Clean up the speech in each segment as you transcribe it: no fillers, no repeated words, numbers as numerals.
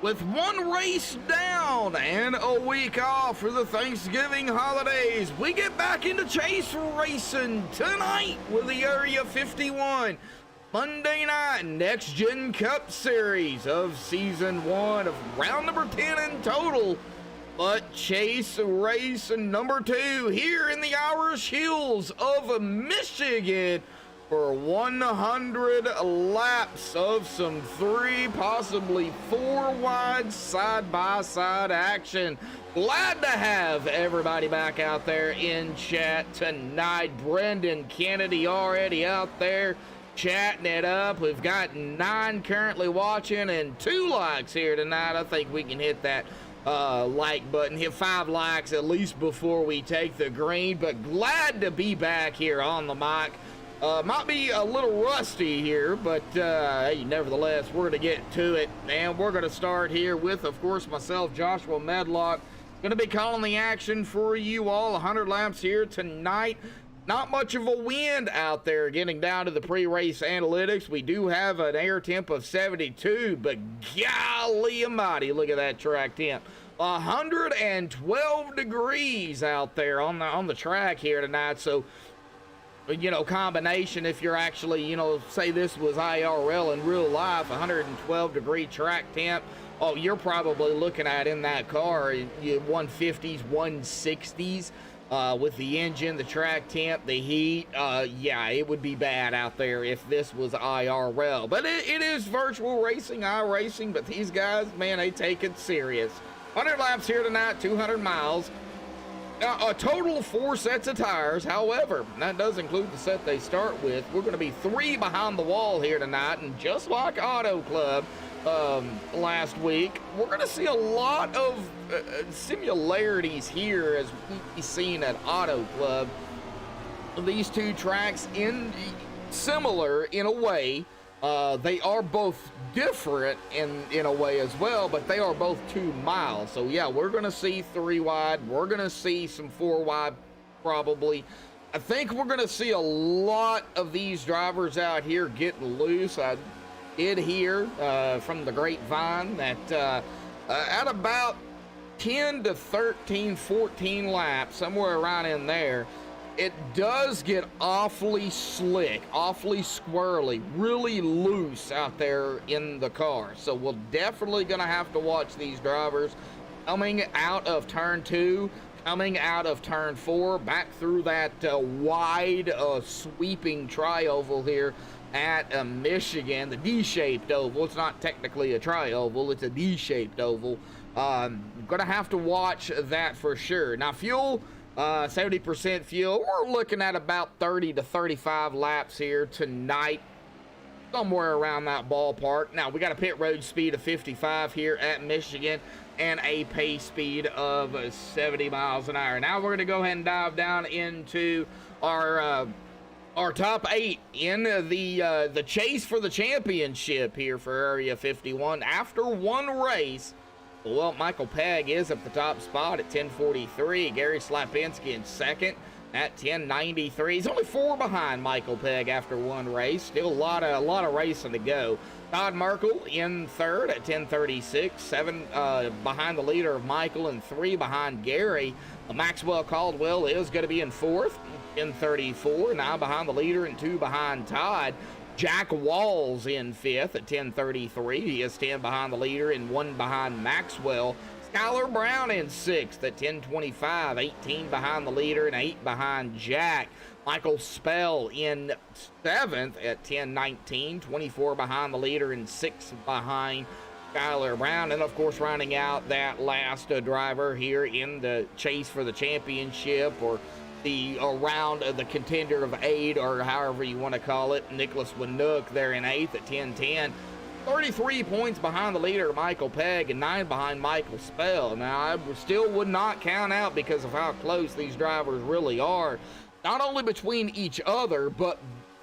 With one race down and a week off for the Thanksgiving holidays, we get back into chase racing tonight with the Area 51 Monday night Next Gen Cup Series of Season 1 of round number 10 in total. But chase race number 2 here in the Irish Hills of Michigan for 100 laps of some 3, possibly 4 wide side-by-side action. Glad to have everybody back out there in chat tonight. Brendan Kennedy already out there chatting it up. We've got 9 currently watching and 2 likes here tonight. I think we can hit that like button, hit 5 likes at least before we take the green. But glad to be back here on the mic. Might be a little rusty here, but hey, nevertheless, we're going to get to it. And we're going to start here with, of course, myself, Joshua Medlock. Going to be calling the action for you all. 100 laps here tonight. Not much of a wind out there getting down to the pre-race analytics. We do have an air temp of 72, but golly almighty, look at that track temp. 112 degrees out there on the track here tonight. So, you know, combination, if you're actually, you know, say this was IRL in real life, 112 degree track temp. Oh, you're probably looking at in that car 150s, 160s. With the engine, the track temp, the heat, yeah, it would be bad out there if this was IRL. But it is virtual racing, iRacing, but these guys, man, they take it serious. 100 laps here tonight, 200 miles. A total of 4 sets of tires. However, that does include the set they start with. We're going to be 3 behind the wall here tonight, and just like Auto Club last week, we're going to see a lot of similarities here as we've seen at Auto Club. These two tracks similar in a way. They are both different in a way as well, but they are both 2 miles. So yeah, we're going to see 3 wide. We're going to see some 4 wide probably. I think we're going to see a lot of these drivers out here getting loose. I did hear from the grapevine that at about 10 to 13, 14 laps, somewhere around in there, it does get awfully slick, awfully squirrely, really loose out there in the car. So we're definitely going to have to watch these drivers coming out of turn 2, coming out of turn 4, back through that wide sweeping tri-oval here at Michigan, the D-shaped oval. It's not technically a tri-oval, it's a D-shaped oval. Gonna have to watch that for sure. Now, fuel, 70% fuel. We're looking at about 30 to 35 laps here tonight, somewhere around that ballpark. Now, we got a pit road speed of 55 here at Michigan and a pace speed of 70 miles an hour. Now, we're gonna go ahead and dive down into our top 8 in the chase for the championship here for Area 51. After one race, well, Michael Pegg is at the top spot at 10:43. Gary Slapinski in second at 10:93. He's only 4 behind Michael Pegg after one race. Still a lot of racing to go. Todd Merkel in third at 10:36. 7 behind the leader of Michael and 3 behind Gary. Maxwell Caldwell is going to be in fourth. 10:34, 9 behind the leader and 2 behind Todd. Jack Walls in 5th at 10:33. He is 10 behind the leader and 1 behind Maxwell. Skylar Brown in 6th at 10:25, 18 behind the leader and 8 behind Jack. Michael Spell in 7th at 10:19, 24 behind the leader and 6 behind Skylar Brown. And of course, rounding out that last driver here in the chase for the championship, or around the contender of 8, or however you want to call it, Nicholas Winook there in 8th at 10:10. 33 points behind the leader, Michael Pegg, and 9 behind Michael Spell. Now, I still would not count out because of how close these drivers really are, not only between each other, but,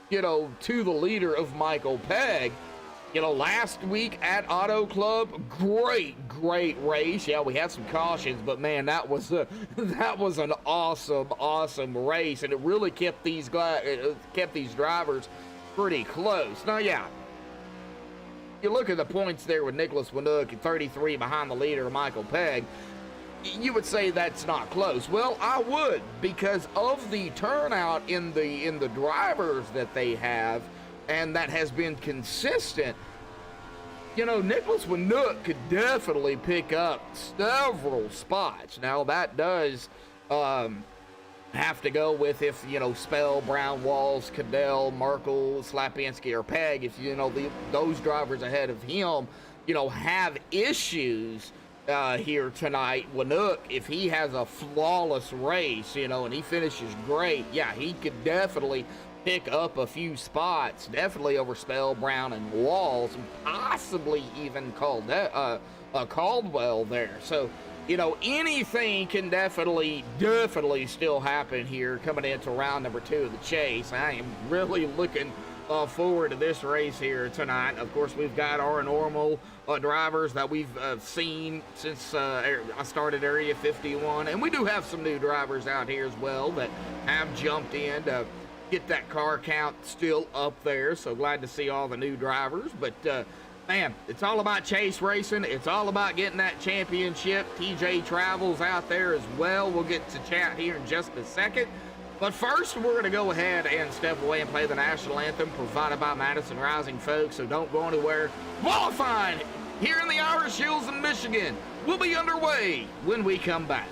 you know, to the leader of Michael Pegg. You know, last week at Auto Club, great race. Yeah, we had some cautions, but man, that was an awesome race, and it really kept these drivers pretty close. Now, yeah, you look at the points there with Nicholas Winook at 33 behind the leader, Michael Pegg, you would say that's not close. Well, I would, because of the turnout in the drivers that they have, and that has been consistent. You know, Nicholas Winook could definitely pick up several spots. Now, that does have to go with if, you know, Spell, Brown, Walls, Cadell, Merkel, Slapinski, or Pegg, if, you know, those drivers ahead of him, you know, have issues here tonight. Winook, if he has a flawless race, you know, and he finishes great, yeah, he could definitely pick up a few spots, definitely over Spell, Brown, and Walls, and possibly even Caldwell there. So, you know, anything can definitely still happen here coming into round number 2 of the chase. I am really looking forward to this race here tonight. Of course, we've got our normal drivers that we've seen since I started Area 51, and we do have some new drivers out here as well that have jumped in to get that car count still up there. So glad to see all the new drivers. But man, it's all about chase racing. It's all about getting that championship. TJ Travels out there as well. We'll get to chat here in just a second. But first, we're going to go ahead and step away and play the national anthem provided by Madison Rising, folks. So don't go anywhere. Qualifying here in the Irish Hills in Michigan will be underway when we come back.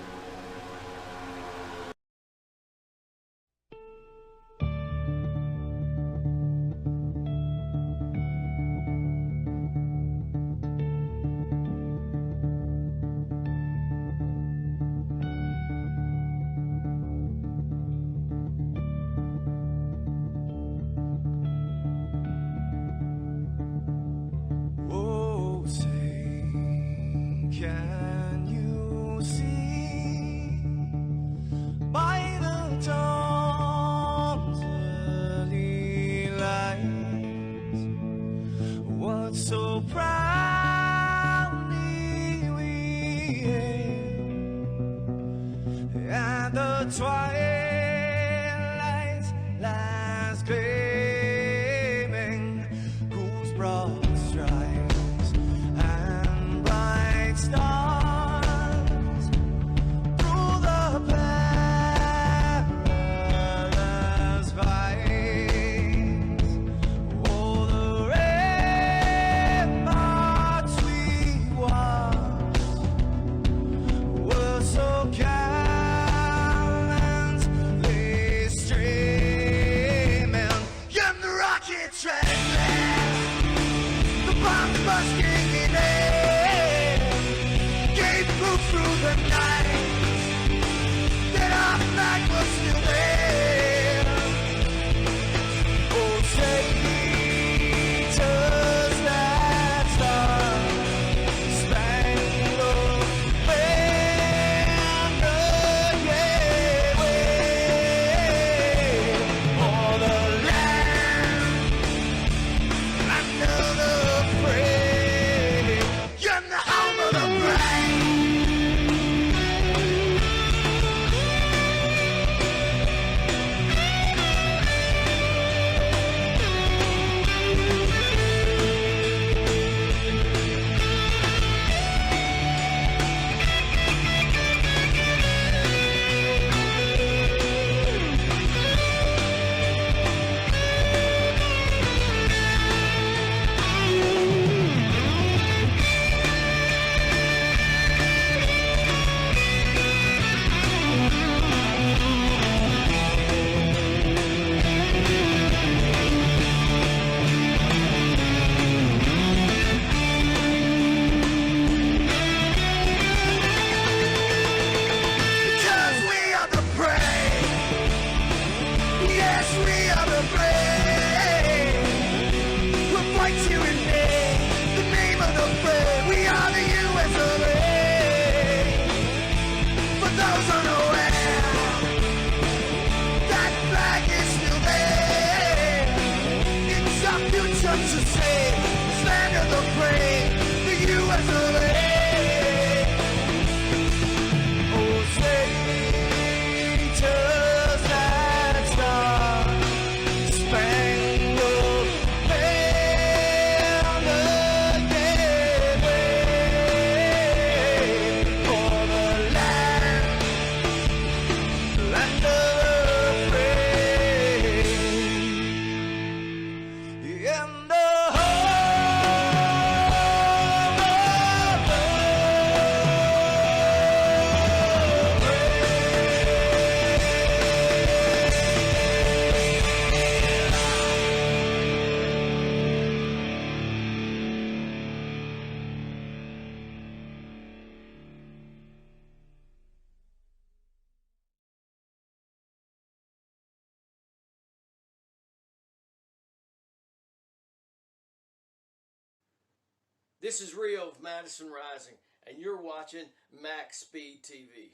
This is Rio of Madison Rising, and you're watching MaxSpeedTV.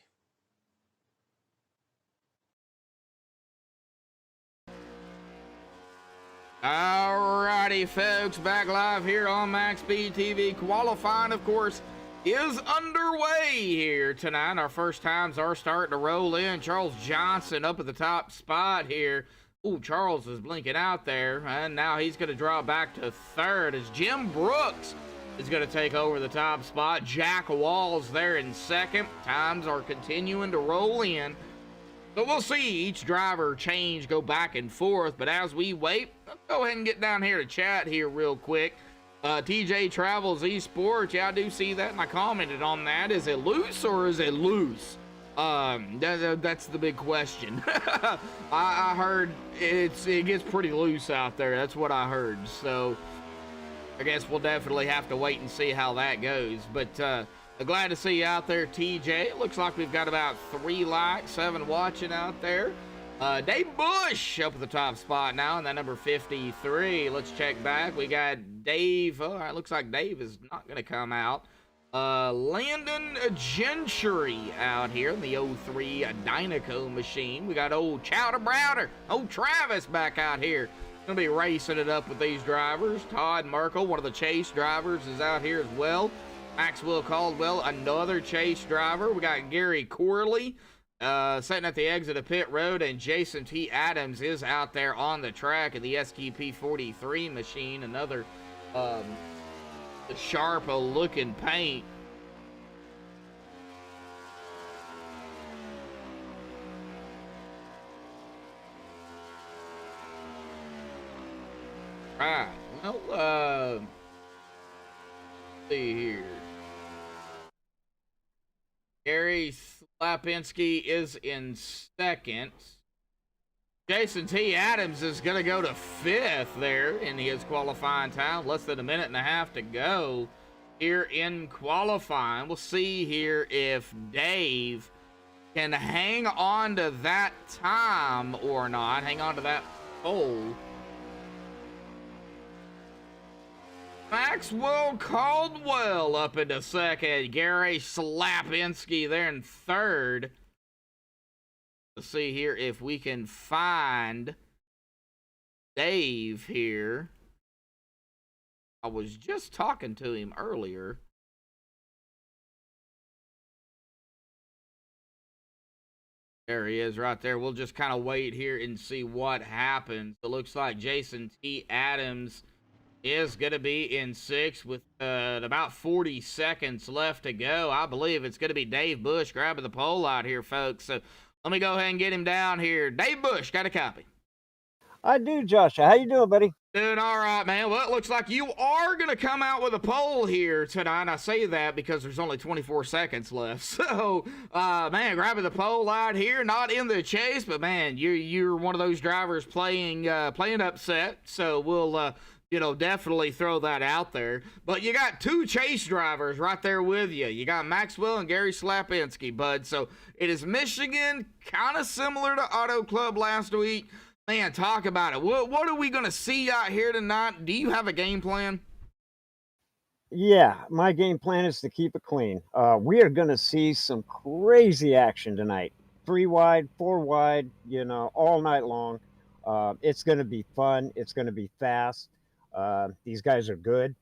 Alrighty, folks, back live here on MaxSpeedTV. Qualifying, of course, is underway here tonight. Our first times are starting to roll in. Charles Johnson up at the top spot here. Ooh, Charles is blinking out there, and now he's going to draw back to third as Jim Brooks is going to take over the top spot. Jack Walls there in second. Times are continuing to roll in. So we'll see each driver change, go back and forth. But as we wait, let's go ahead and get down here to chat here real quick. TJ Travels Esports, yeah, I do see that, and I commented on that. Is it loose or is it loose? That's the big question. I heard it gets pretty loose out there. That's what I heard. So I guess we'll definitely have to wait and see how that goes. But glad to see you out there, TJ. It looks like we've got about 3 likes, 7 watching out there. Dave Bush up at the top spot now in that number 53. Let's check back. We got Dave. All right, looks like Dave is not going to come out. Landon Gentry out here in the 03 Dynaco machine. We got old Chowder Browder, old Travis back out here. Gonna be racing it up with these drivers. Todd Merkel, one of the chase drivers, is out here as well. Maxwell Caldwell, another chase driver. We got Gary Corley sitting at the exit of pit road, and Jason T. Adams is out there on the track in the STP 43 machine. Another sharp looking paint. Right. Well, let's see here. Gary Slapinski is in second. Jason T. Adams is going to go to 5th there in his qualifying time. Less than a minute and a half to go here in qualifying. We'll see here if Dave can hang on to that time or not. Hang on to that pole. Maxwell Caldwell up into second. Gary Slapinski there in third. Let's see here if we can find Dave here. I was just talking to him earlier. There he is right there. We'll just kind of wait here and see what happens. It looks like Jason T. Adams is going to be in 6th with about 40 seconds left to go. I believe it's going to be Dave Bush grabbing the pole out here, folks. So let me go ahead and get him down here. Dave Bush, got a copy? I do, Josh. How you doing, buddy? Doing all right, man. Well, it looks like you are going to come out with a pole here tonight. I say that because there's only 24 seconds left. So, man, grabbing the pole out here, not in the chase, but, man, you're one of those drivers playing upset. So we'll definitely throw that out there. But you got 2 chase drivers right there with you. You got Maxwell and Gary Slapinski, bud. So it is Michigan, kind of similar to Auto Club last week. Man, talk about it. What are we going to see out here tonight? Do you have a game plan? Yeah, my game plan is to keep it clean. We are going to see some crazy action tonight. 3 wide, 4 wide, all night long. It's going to be fun. It's going to be fast. These guys are good.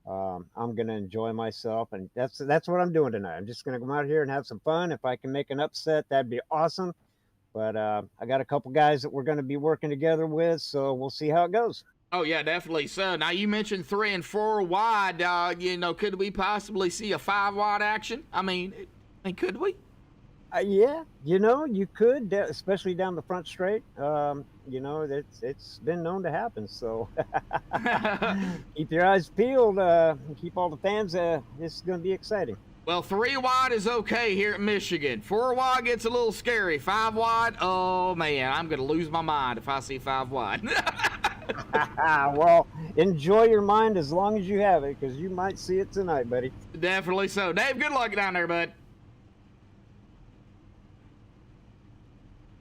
I'm going to enjoy myself, and that's what I'm doing tonight. I'm just going to come out here and have some fun. If I can make an upset, that'd be awesome. But I got a couple guys that we're going to be working together with, so we'll see how it goes. Oh, yeah, definitely. So now you mentioned 3 and 4 wide. Could we possibly see a 5 wide action? I mean, could we? Yeah, you could, especially down the front straight. It's been known to happen. So keep your eyes peeled. Keep all the fans. This is going to be exciting. Well, 3 wide is okay here at Michigan. 4 wide gets a little scary. 5 wide, oh man, I'm gonna lose my mind if I see 5 wide. Well, enjoy your mind as long as you have it, because you might see it tonight, buddy. Definitely so. Dave, good luck down there, bud.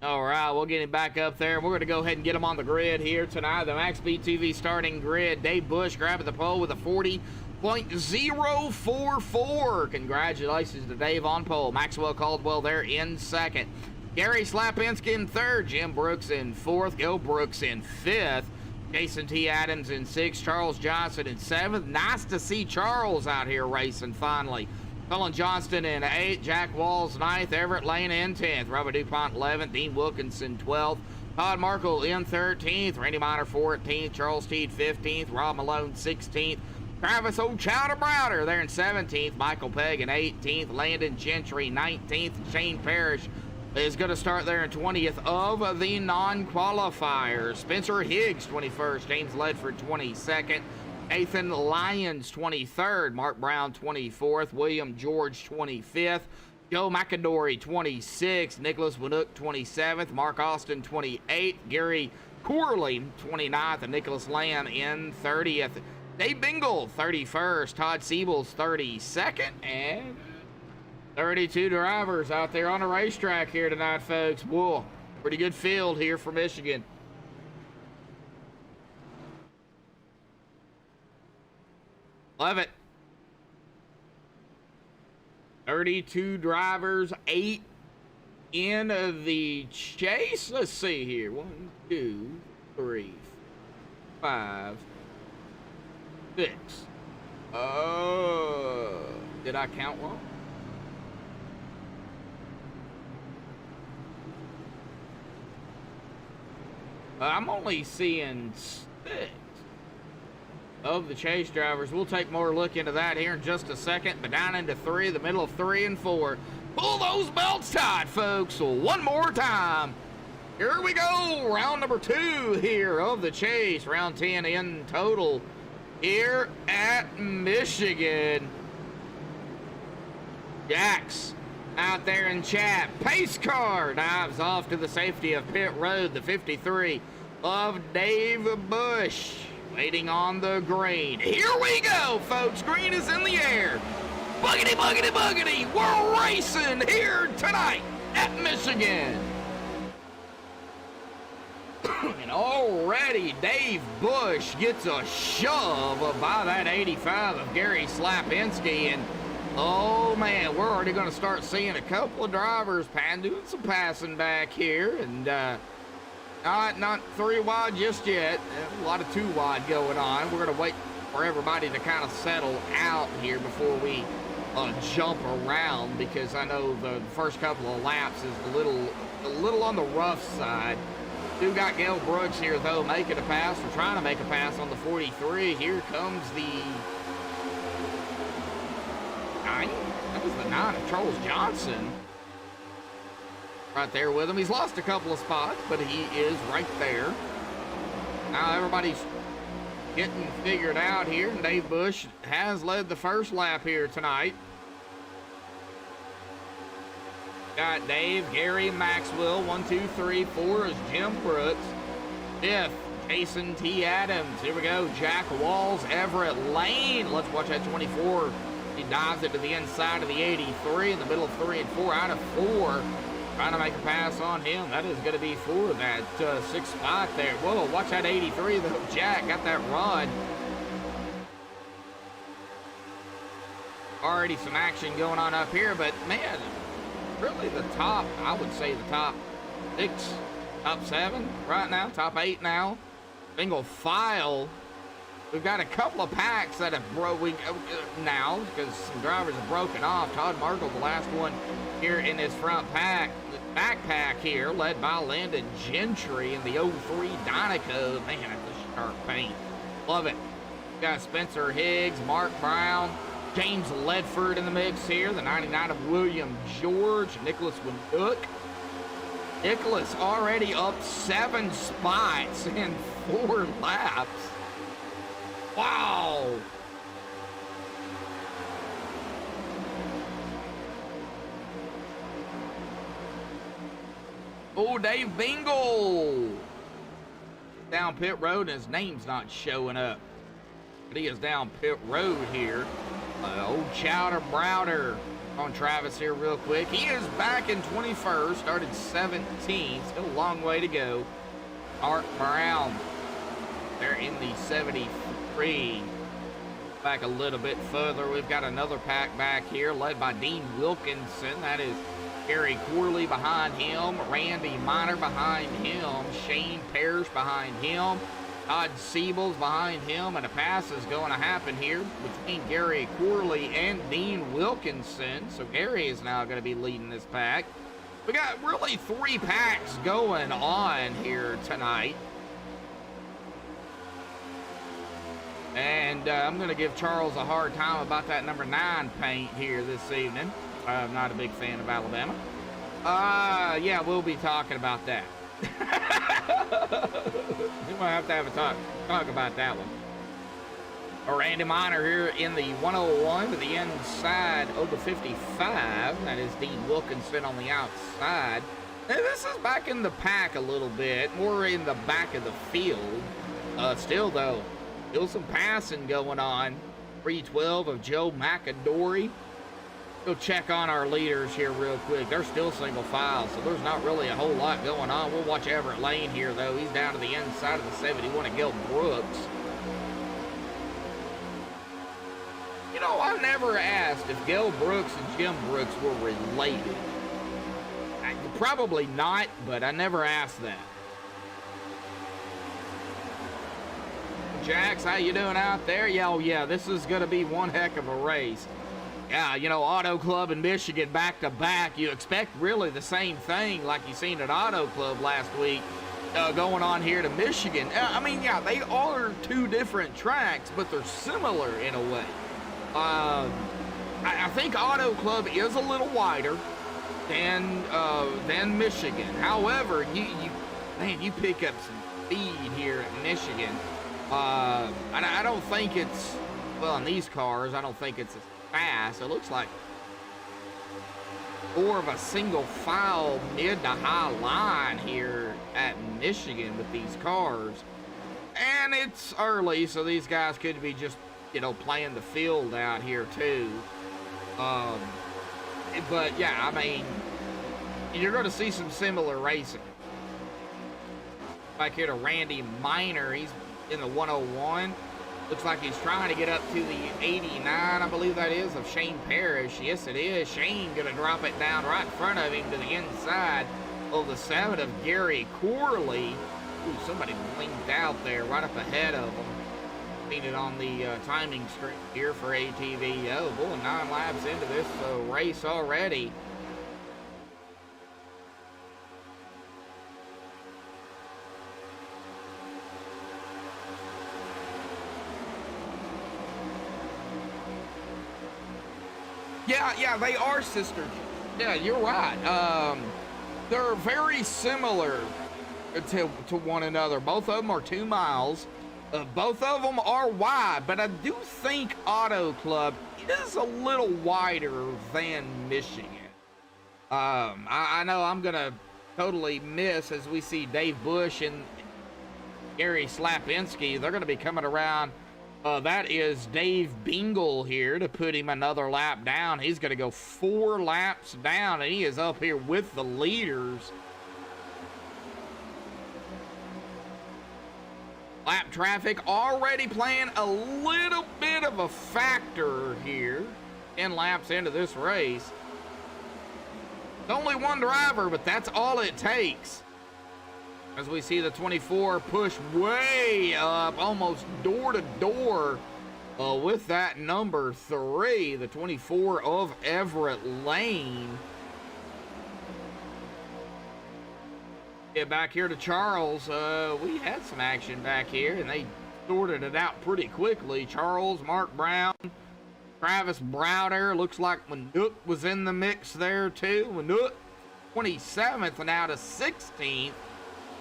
All right, we'll get him back up there. We're going to go ahead and get him on the grid here tonight. The MaxSpeedTV starting grid. Dave Bush grabbing the pole with a 40. .044. Congratulations to Dave on pole. Maxwell Caldwell there in second. Gary Slapinski in third. Jim Brooks in fourth. Go Brooks in fifth. Jason T. Adams in sixth. Charles Johnson in seventh. Nice to see Charles out here racing finally. Cullen Johnston in eighth. Jack Walls ninth. Everett Lane in 10th. Robert DuPont 11th. Dean Wilkinson 12th. Todd Markle in 13th. Randy Miner 14th. Charles Teed 15th. Rob Malone 16th. Travis O'Chowder Browder there in 17th. Michael Pegg in 18th. Landon Gentry 19th. Shane Parrish is going to start there in 20th of the non-qualifiers. Spencer Higgs 21st. James Ledford 22nd. Nathan Lyons 23rd. Mark Brown 24th. William George 25th. Joe McAdory 26th. Nicholas Winook 27th. Mark Austin 28th. Gary Corley 29th. And Nicholas Lamb in 30th. Dave Bingle 31st. Todd Siebels 32nd. And 32 drivers out there on the racetrack here tonight, folks. Whoa, pretty good field here for Michigan. Love it. 32 drivers, 8 in the chase. Let's see here. 1, 2, 3, 5, 6. Oh, did I count wrong? I'm only seeing 6 of the chase drivers. We'll take more look into that here in just a second. But down into 3, the middle of 3 and 4. Pull those belts tight, folks. One more time. Here we go. Round number 2 here of the chase. Round 10 in total here at Michigan. Jax out there in chat. Pace car dives off to the safety of pit road. The 53 of Dave Bush waiting on the green. Here we go, folks. Green is in the air. Buggity, buggity, buggity. We're racing here tonight at Michigan. And already Dave Bush gets a shove by that 85 of Gary Slapinski. And oh man, we're already going to start seeing a couple of drivers doing some passing back here, and not 3 wide just yet. A lot of 2 wide going on. We're going to wait for everybody to kind of settle out here before we jump around, because I know the first couple of laps is a little on the rough side. Still got Gail Brooks here though, making a pass. We're trying to make a pass on the 43. Here comes the 9. That was the 9 of Charles Johnson. Right there with him. He's lost a couple of spots, but he is right there. Now everybody's getting figured out here, and Dave Bush has led the first lap here tonight. Got Dave, Gary, Maxwell. 1, 2, 3, 4 is Jim Brooks. 5th, Jason T. Adams. Here we go. Jack Walls, Everett Lane. Let's watch that 24. He dives it to the inside of the 83 in the middle of 3 and 4 out of 4. Trying to make a pass on him. That is going to be for that 6th spot there. Whoa, watch that 83 though. Jack got that run. Already some action going on up here, but man, really the top, I would say the top 6, top 7 right now, top 8 now. Single file. We've got a couple of packs that have broken now because some drivers have broken off. Todd Markle, the last one here in his front backpack here, led by Landon Gentry in the 03 Dynaco. Man, that's a sharp paint. Love it. Got Spencer Higgs, Mark Brown, James Ledford in the mix here. The 99 of William George, Nicholas Winook. Nicholas already up 7 spots in 4 laps. Wow. Oh, Dave Bingle down pit road, and his name's not showing up, but he is down pit road here. Old Chowder Browder on Travis here real quick. He is back in 21st, started 17th, still a long way to go. Art Brown, they're in the 73. Back a little bit further, we've got another pack back here led by Dean Wilkinson. That is Gary Corley behind him, Randy Miner behind him, Shane Parrish behind him, Todd Siebel's behind him, and a pass is going to happen here between Gary Corley and Dean Wilkinson. So Gary is now going to be leading this pack. We got really 3 packs going on here tonight. And I'm going to give Charles a hard time about that number 9 paint here this evening. I'm not a big fan of Alabama. Yeah, we'll be talking about that. We might have to have a talk about that one. Randy Miner here in the 101 to the inside of the 55. That is Dean Wilkinson on the outside. And this is back in the pack a little bit, more in the back of the field. Still, though, still some passing going on. 312 of Joe McAdory. Go check on our leaders here real quick. They're still single file, so there's not really a whole lot going on. We'll watch Everett Lane here, though. He's down to the inside of the 71 of Gil Brooks. You know, I never asked if Gil Brooks and Jim Brooks were related. Probably not, but I never asked that. Jax, how you doing out there? Yeah, oh yeah, this is going to be one heck of a race. Yeah, you know, Auto Club and Michigan back-to-back. You expect really the same thing like you seen at Auto Club last week going on here to Michigan. I mean, yeah, they are 2 different tracks, but they're similar in a way. I think Auto Club is a little wider than Michigan. However, you pick up some speed here at Michigan. I don't think it's, well, in these cars, I don't think it's as fast. It looks like more of a single file mid to high line here at Michigan with these cars. And it's early, so these guys could be just, you know, playing the field out here too. But yeah, I mean, you're going to see some similar racing. Back here to Randy Miner, he's in the 101. Looks like he's trying to get up to the 89, I believe that is, of Shane Parrish. Yes, it is. Shane going to drop it down right in front of him to the inside of the 7 of Gary Corley. Ooh, somebody blinked out there right up ahead of him. Seen it on the timing screen here for ATV. Oh, boy, 9 laps into this race already. Yeah, they are sisters. Yeah, you're right. They're very similar to one another. Both of them are 2 miles. Both of them are wide, but I do think Auto Club is a little wider than Michigan. I know I'm going to totally miss as we see Dave Bush and Gary Slapinski. They're going to be coming around. That is Dave Bingle here to put him another lap down. He's going to go 4 laps down, and he is up here with the leaders. Lap traffic already playing a little bit of a factor here. 10 laps into this race. It's only 1 driver, but that's all it takes. As we see the 24 push way up, almost door to door with that number 3, the 24 of Everett Lane. Get back here to Charles. We had some action back here, and they sorted it out pretty quickly. Charles, Mark Brown, Travis Browder. Looks like Manook was in the mix there, too. Manook, 27th and out of 16th.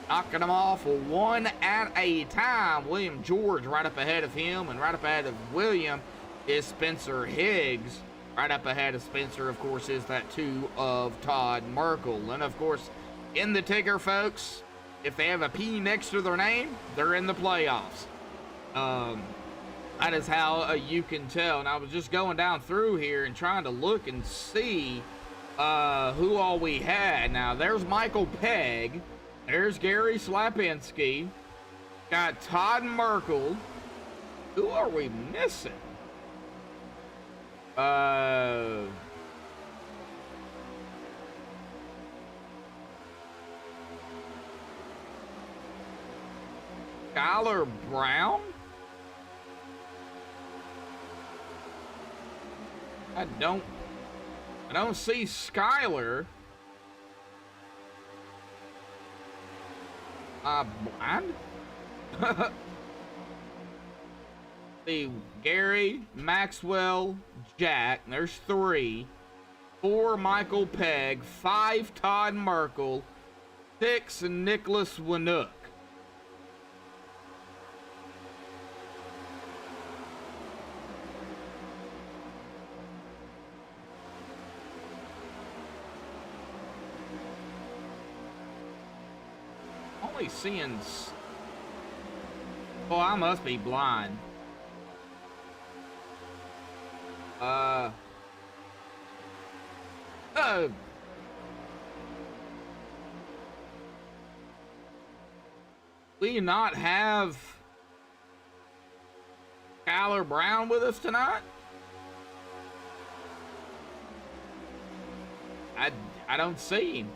Knocking them off 1 at a time. William George right up ahead of him, and right up ahead of William is Spencer Higgs. Right up ahead of Spencer, of course, is that 2 of Todd Merkel. And, of course, in the ticker, folks, if they have a P next to their name, they're in the playoffs. That is how you can tell. And I was just going down through here and trying to look and see who all we had. Now, there's Michael Pegg. There's Gary Slapinski. Got Todd Merkel. Who are we missing? Uh, Skylar Brown? I don't see Skylar. Blind? See, Gary, Maxwell, Jack. There's 3. 4, Michael Pegg. 5, Todd Merkel. 6, Nicholas Winook. Only seeing. Oh, I must be blind. We not have Skylar Brown with us tonight? I don't see him.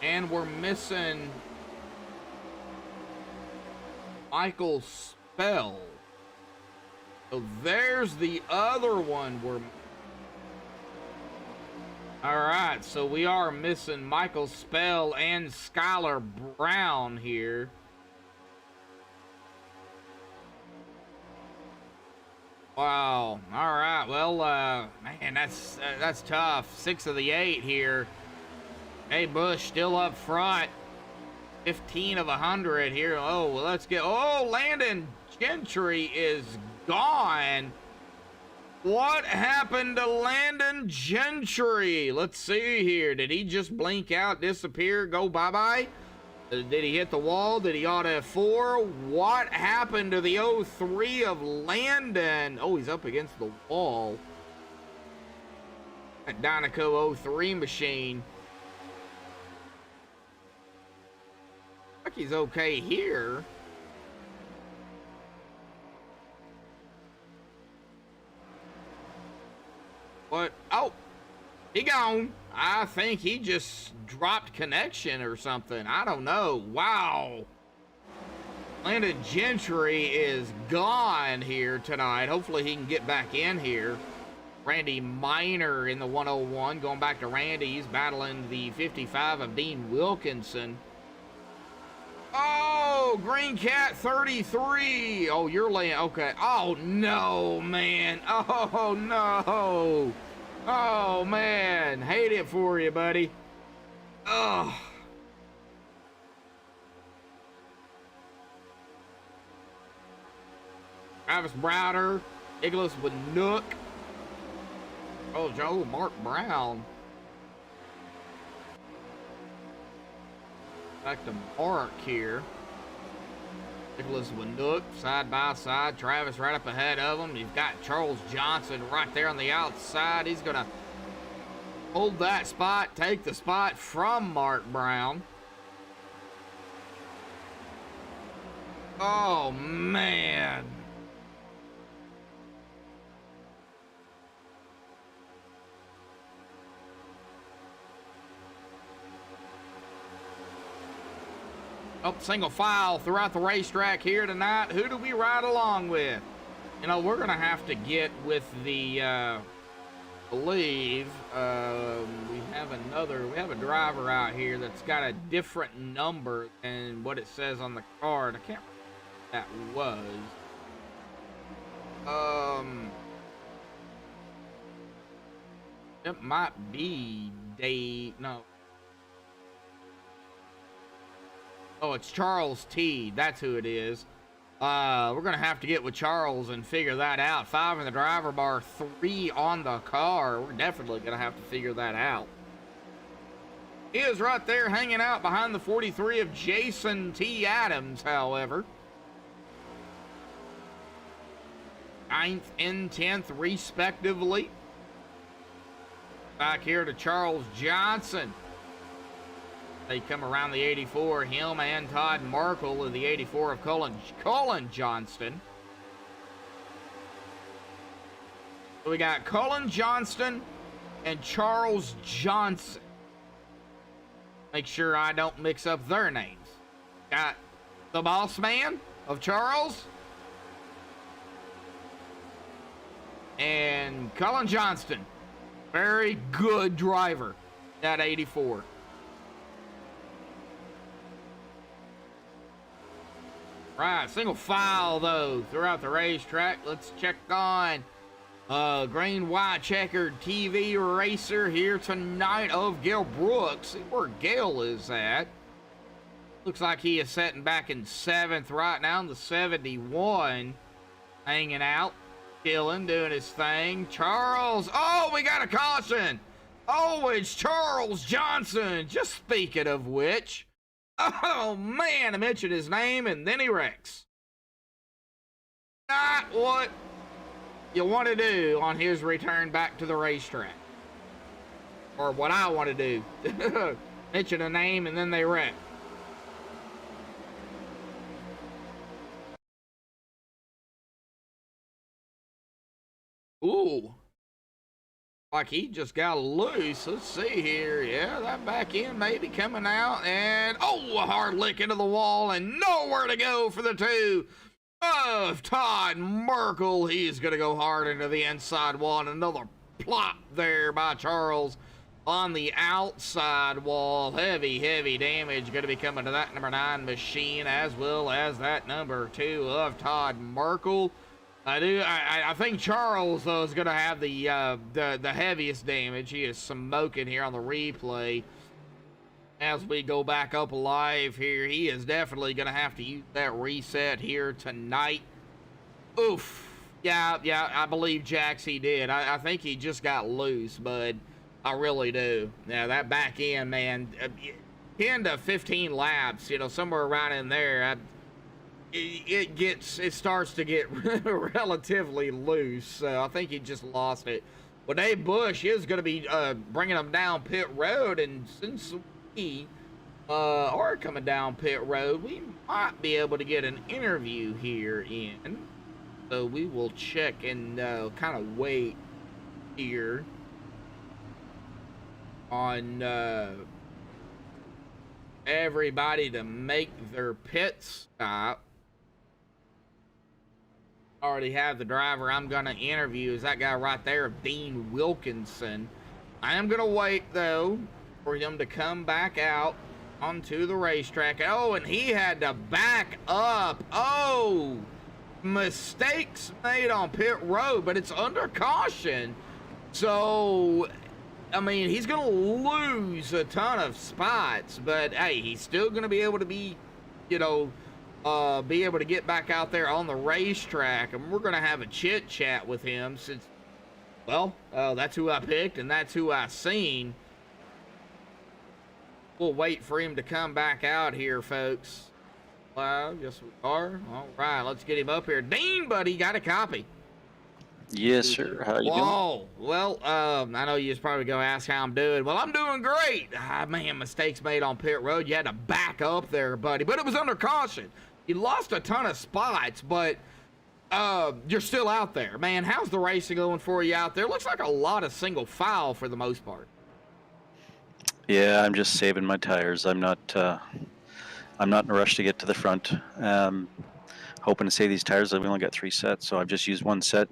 And we're missing Michael Spell. So there's the other one. All right, so we are missing Michael Spell and Skylar Brown here. Wow. All right. Well, man, that's tough. 6 of the 8 here. Hey, Bush still up front. 15 of 100 here. Oh, well, let's get. Oh, Landon Gentry is gone. What happened to Landon Gentry? Let's see here. Did he just blink out, disappear, go bye-bye? Did he hit the wall? Did he auto 4? What happened to the 03 of Landon? Oh, he's up against the wall. That Dynaco 03 machine. Looks like he's okay here. What? Oh, he gone. I think he just dropped connection or something. I don't know. Wow. Landon Gentry is gone here tonight. Hopefully he can get back in here. Randy Miner in the 101. Going back to Randy. He's battling the 55 of Dean Wilkinson. Oh, Green Cat 33. Oh, you're laying. Okay. Oh, no, man. Oh, no. Oh, man. Hate it for you, buddy. Oh. Travis Browder. Nicholas Winook. Oh, Joe Mark Brown. Back to Mark here. Nicholas Winook, side by side. Travis right up ahead of him. You've got Charles Johnson right there on the outside. He's going to hold that spot, take the spot from Mark Brown. Oh, man. Oh, single file throughout the racetrack here tonight. Who do we ride along with? You know, we're going to have to get with the, believe, we have a driver out here that's got a different number than what it says on the card. I can't remember what that was. It might be Dave, no. Oh, it's Charles T. That's who it is. We're going to have to get with Charles and figure that out. 5 in the driver bar, 3 on the car. We're definitely going to have to figure that out. He is right there hanging out behind the 43 of Jason T. Adams, however. 9th and 10th, respectively. Back here to Charles Johnson. They come around the 84. Him and Todd Merkel in the 84 of Cullen Johnston. So we got Cullen Johnston and Charles Johnson. Make sure I don't mix up their names. Got the boss man of Charles and Cullen Johnston. Very good driver, that 84. Right, single file though throughout the racetrack. Let's check on green white checkered TV racer here tonight of Gale Brooks. See where Gale is at. Looks like he is sitting back in 7th right now in the 71, hanging out, chilling, doing his thing. Charles, oh, we got a caution. Oh, it's Charles Johnson. Just speaking of which, oh man, I mentioned his name and then he wrecks. Not what you want to do on his return back to the racetrack. Or what I want to do. Mention a name and then they wreck. Ooh. Like he just got loose. Let's see here. Yeah, that back end may be coming out. And, oh, a hard lick into the wall and nowhere to go for the 2 of Todd Merkel. He's going to go hard into the inside wall. And another plop there by Charles on the outside wall. Heavy, heavy damage going to be coming to that number 9 machine, as well as that number 2 of Todd Merkel. I think Charles, though, is going to have the heaviest damage. He is smoking here on the replay. As we go back up live here, he is definitely going to have to use that reset here tonight. Oof. Yeah, I believe Jax, he did. I think he just got loose, bud. I really do. Yeah, that back end, man, 10 to 15 laps, somewhere around in there, it starts to get relatively loose. So I think he just lost it. Well, Dave Bush is going to be bringing them down pit road, and since we are coming down pit road, we might be able to get an interview here in. So we will check and kind of wait here on everybody to make their pit stop. Already have the driver I'm going to interview is that guy right there, Dean Wilkinson. I am going to wait, though, for him to come back out onto the racetrack. Oh, and he had to back up. Oh, mistakes made on pit road, but it's under caution. So, I mean, he's going to lose a ton of spots, but, hey, he's still going to be able to be able to get back out there on the racetrack, and we're going to have a chit chat with him since, well, that's who I picked and that's who I seen. We'll wait for him to come back out here, folks. Well, yes, we are. All right, let's get him up here. Dean, buddy, got a copy. Yes, sir. How you doing? Whoa. Well, I know you're probably going to ask how I'm doing. Well, I'm doing great. Man, mistakes made on pit road. You had to back up there, buddy, but it was under caution. You lost a ton of spots, but you're still out there. Man, how's the racing going for you out there? Looks like a lot of single file for the most part. Yeah, I'm just saving my tires. I'm not in a rush to get to the front. Hoping to save these tires. I've only got 3 sets, so I've just used 1 set.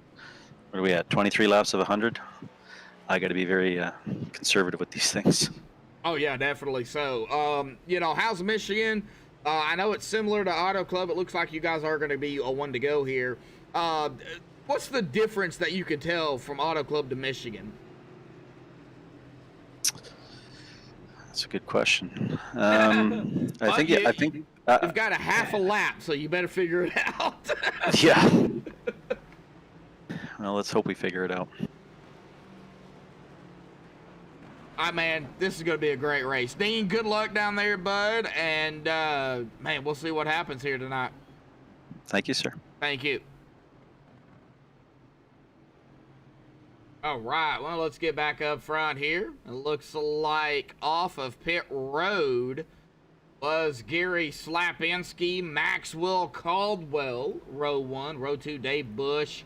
What are we at? 23 laps of 100. I got to be very conservative with these things. Oh yeah, definitely so. How's Michigan? I know it's similar to Auto Club. It looks like you guys are going to be a one to go here. What's the difference that you could tell from Auto Club to Michigan? That's a good question. I think you've got a half a lap, so you better figure it out. Yeah. Well, let's hope we figure it out. All right, man, this is going to be a great race. Dean, good luck down there, bud. And, man, we'll see what happens here tonight. Thank you, sir. Thank you. All right, well, let's get back up front here. It looks like off of pit road was Gary Slapinski, Maxwell Caldwell, row 1, row 2, Dave Bush,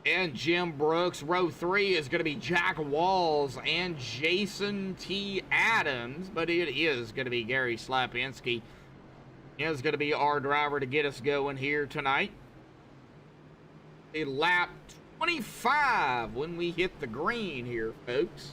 and Jim Brooks. Row 3 is going to be Jack Walls and Jason T. Adams, but it is going to be Gary Slapinski. He is going to be our driver to get us going here tonight. A lap 25 when we hit the green here, folks.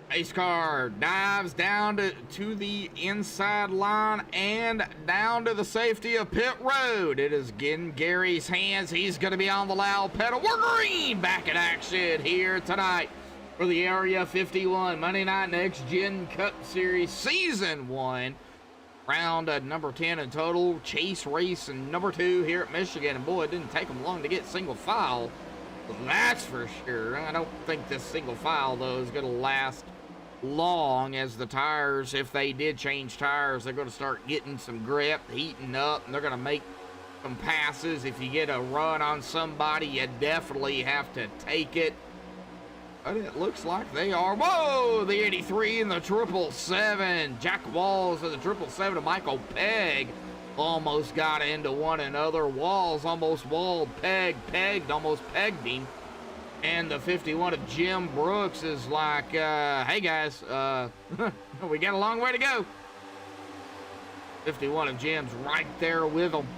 Pace car dives down to the inside line and down to the safety of pit road. It is in Gary's hands. He's going to be on the loud pedal. We're green, back in action here tonight for the Area 51 Monday Night Next Gen Cup Series Season 1. Round number 10 in total. Chase race and number 2 here at Michigan. And boy, it didn't take them long to get single file. That's for sure. I don't think this single file, though, is going to last long, as the tires, if they did change tires, they're going to start getting some grip, heating up, and they're going to make some passes. If you get a run on somebody, you definitely have to take it. But it looks like they are. Whoa, the 83 and the 777. Jack Walls of the 777 and Michael Pegg almost got into one another. Walls almost walled Pegg. Pegged almost pegged him. And the 51 of Jim Brooks is like, hey guys, we got a long way to go. 51 of Jim's right there with them.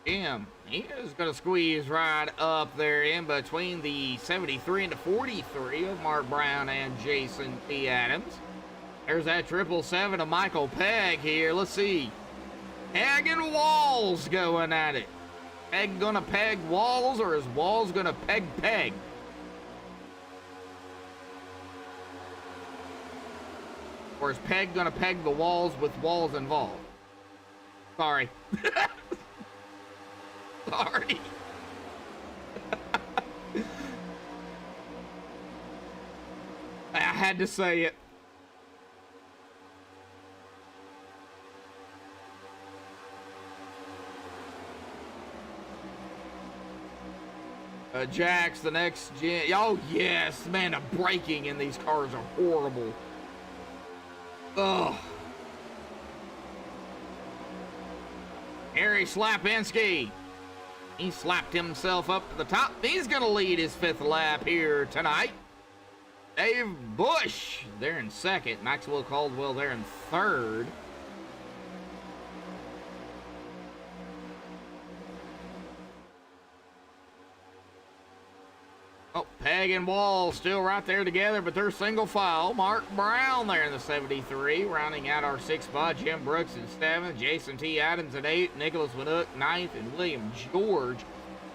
Jim, he is going to squeeze right up there in between the 73 and the 43 of Mark Brown and Jason T. Adams. There's that 777 of Michael Pegg here. Let's see. Pegg and Walls going at it. Pegg gonna peg Walls, or is Walls gonna peg Pegg? Or is Pegg gonna peg the Walls with Walls involved? Sorry. Sorry. I had to say it. Jack's the next gen. Oh, yes, man, the braking in these cars are horrible. Ugh. Harry Slapinski. He slapped himself up to the top. He's going to lead his 5th lap here tonight. Dave Bush, they're in 2nd. Maxwell Caldwell, they're in 3rd. Oh, Pegg and Wall still right there together, but they're single file. Mark Brown there in the 73, rounding out our 6th spot. Jim Brooks in 7th, Jason T. Adams at 8, Nicholas Winook 9th, and William George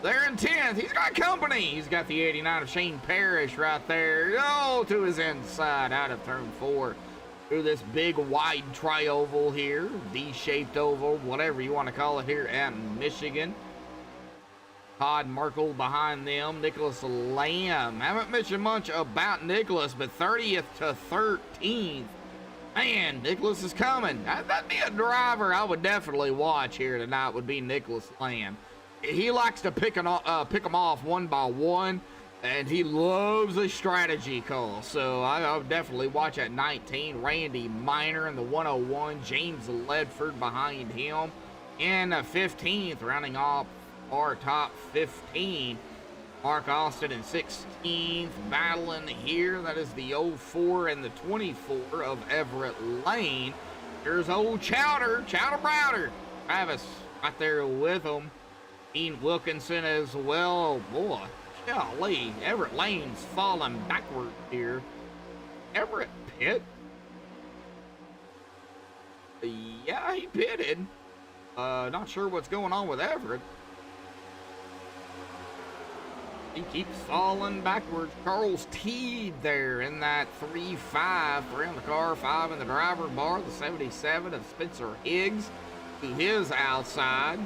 there in 10th. He's got company. He's got the 89 of Shane Parrish right there. Oh, to his inside out of turn 4. Through this big wide tri-oval here, D-shaped oval, whatever you want to call it here at Michigan. Todd Merkel behind them. Nicholas Lamb. Haven't mentioned much about Nicholas, but 30th to 13th. Man, Nicholas is coming. That'd be a driver I would definitely watch here tonight, would be Nicholas Lamb. He likes to pick them off one by one, and he loves a strategy call. So I would definitely watch at 19. Randy Miner in the 101. James Ledford behind him. In 15th, rounding off our top 15, Mark Austin in 16th, battling here. That is the 04 and the 24 of Everett Lane. Here's old Chowder Browder. Travis right there with him. Ian Wilkinson as well. Oh boy, golly, Everett Lane's falling backward here. Everett pit? Yeah, he pitted. Not sure what's going on with Everett. He keeps falling backwards. Charles Teed there in that 3-5. 3 in the car, 5 in the driver bar. The 77 of Spencer Higgs to his outside.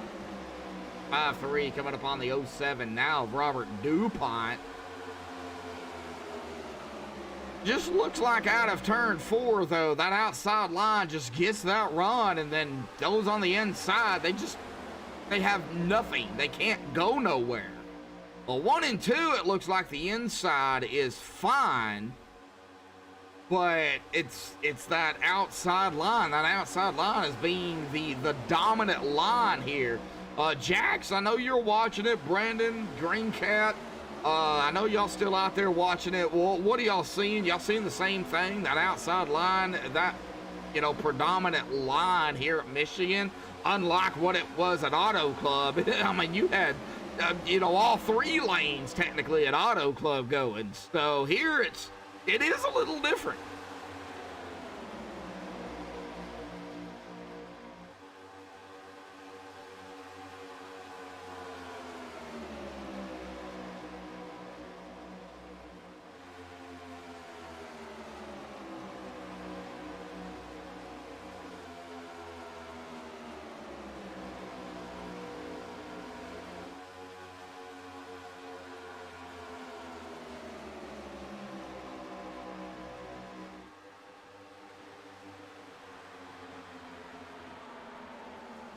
5-3 coming up on the 07 now. Robert DuPont. Just looks like out of turn 4, though. That outside line just gets that run, and then those on the inside, they have nothing. They can't go nowhere. Well, 1 and 2, it looks like the inside is fine, but it's that outside line. That outside line is being the dominant line here. Jax, I know you're watching it. Brandon, Green Cat, I know y'all still out there watching it. Well, what are y'all seeing? Y'all seeing the same thing? That outside line, that, predominant line here at Michigan, unlike what it was at Auto Club. I mean, you had, all 3 lanes technically at Auto Club going. So here it is a little different.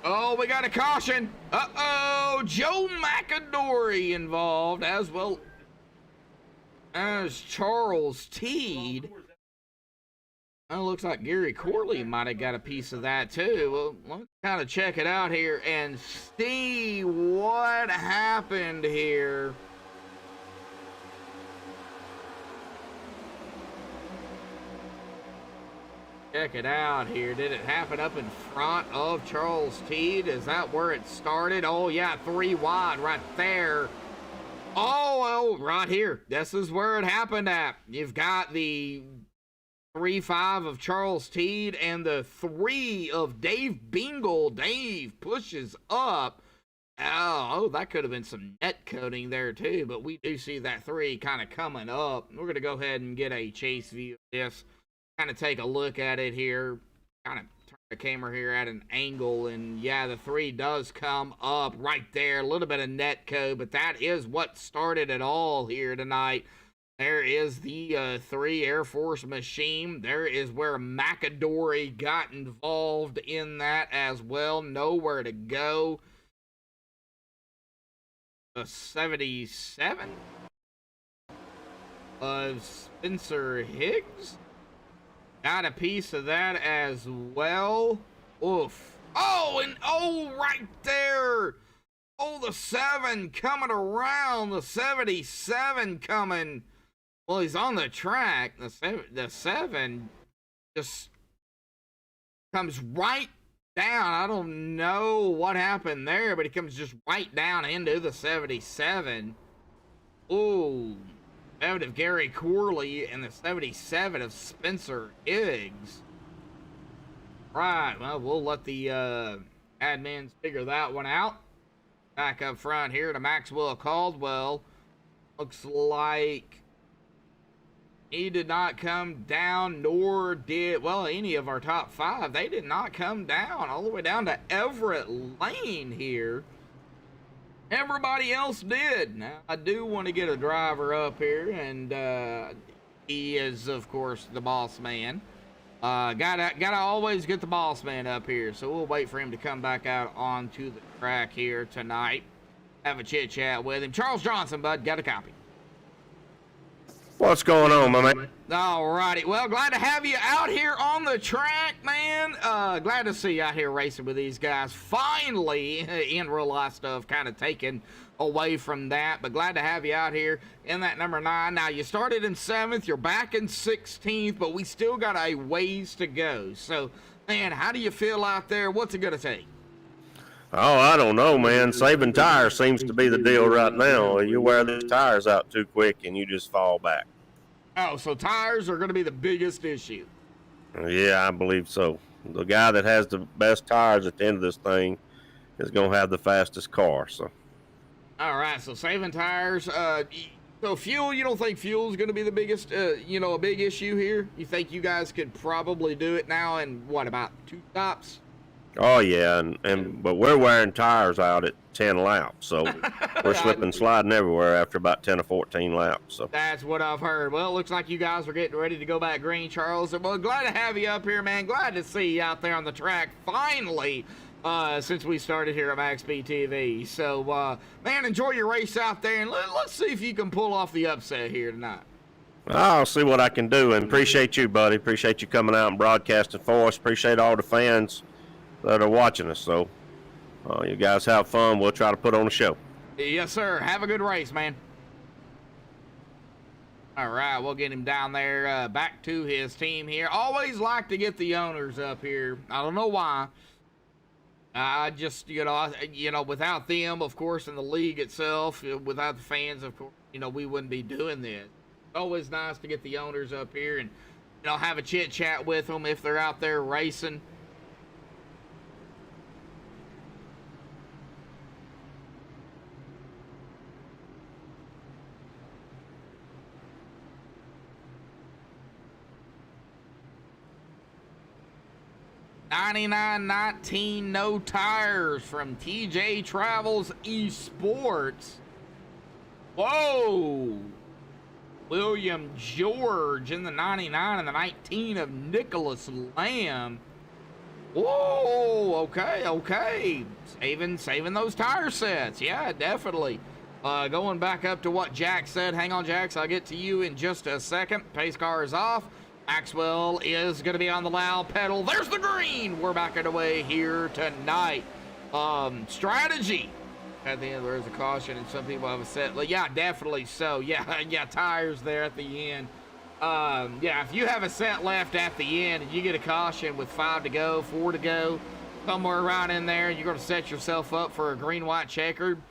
Oh, we got a caution. Uh-oh, Joe McAdory involved, as well as Charles Teed. Well, looks like Gary Corley might have got a piece of that, too. Well, let's kind of check it out here and see what happened here. Check it out here. Did it happen up in front of Charles Teed? Is that where it started? Oh, yeah, 3 wide right there. Oh, right here. This is where it happened at. You've got the 3-5 of Charles Teed and the 3 of Dave Bingle. Dave pushes up. Oh, that could have been some net coating there, too, but we do see that 3 kind of coming up. We're going to go ahead and get a chase view of this. Kind of take a look at it here, kind of turn the camera here at an angle, and yeah, the 3 does come up right there. A little bit of net code, but that is what started it all here tonight. There is the 3 Air Force machine. There is where McAdory got involved in that as well. Nowhere to go. The 77 of Spencer Higgs. Got a piece of that as well. Oof. Oh, and right there. Oh, the 7 coming around. The 77 coming. Well, he's on the track. The 7 just comes right down. I don't know what happened there, but he comes just right down into the 77. Ooh. Of Gary Corley and the 77 of Spencer Higgs. Right, well, we'll let the admins figure that one out. Back up front here to Maxwell Caldwell. Looks like he did not come down, nor did, well, any of our top 5. They did not come down all the way down to Everett Lane here. Everybody else did. Now, I do want to get a driver up here, and he is, of course, the boss man. Gotta always get the boss man up here, so we'll wait for him to come back out onto the track here tonight. Have a chit-chat with him. Charles Johnson, bud, got a copy. What's going on, my man? All righty. Well, glad to have you out here on the track, man. Glad to see you out here racing with these guys. Finally, in real life stuff, kind of taken away from that. But glad to have you out here in that number 9. Now, you started in 7th. You're back in 16th, but we still got a ways to go. So, man, how do you feel out there? What's it going to take? Oh, I don't know, man. Saving tires seems to be the deal right now. You wear these tires out too quick and you just fall back. Oh, so tires are going to be the biggest issue. Yeah, I believe so. The guy that has the best tires at the end of this thing is going to have the fastest car. So. All right, so saving tires. So fuel, you don't think fuel is going to be the biggest, a big issue here? You think you guys could probably do it now in, what, about 2 stops? Oh yeah, but we're wearing tires out at 10 laps, so we're slipping, sliding everywhere after about 10 or 14 laps. So that's what I've heard. Well, it looks like you guys are getting ready to go back green, Charles. Well, glad to have you up here, man. Glad to see you out there on the track finally. Since we started here at MaxSpeedTV. So, man, enjoy your race out there, and let's see if you can pull off the upset here tonight. I'll see what I can do, and appreciate you, buddy. Appreciate you coming out and broadcasting for us. Appreciate all the fans that are watching us. So, you guys have fun. We'll try to put on a show. Yes, sir. Have a good race, man. All right, we'll get him down there, back to his team here. Always like to get the owners up here. I don't know why. I just, you know, without them, of course, in the league itself, without the fans, of course, you know, we wouldn't be doing this. Always nice to get the owners up here and, you know, have a chit chat with them if they're out there racing. $99.19 no tires from TJ Travels Esports. Whoa! William George in the 99 and the 19 of Nicholas Lamb. Whoa! Okay. Saving those tire sets. Yeah, definitely. Going back up to what Jack said. Hang on, Jax. I'll get to you in just a second. Pace car is off. Maxwell is going to be on the loud pedal. There's the green. We're backing away here tonight. Strategy. At the end, there's a caution, and some people have a set. Well, yeah, definitely so. Yeah, tires there at the end. Yeah, if you have a set left at the end and you get a caution with 5 to go, 4 to go, somewhere around in there, you're going to set yourself up for a green-white checkered.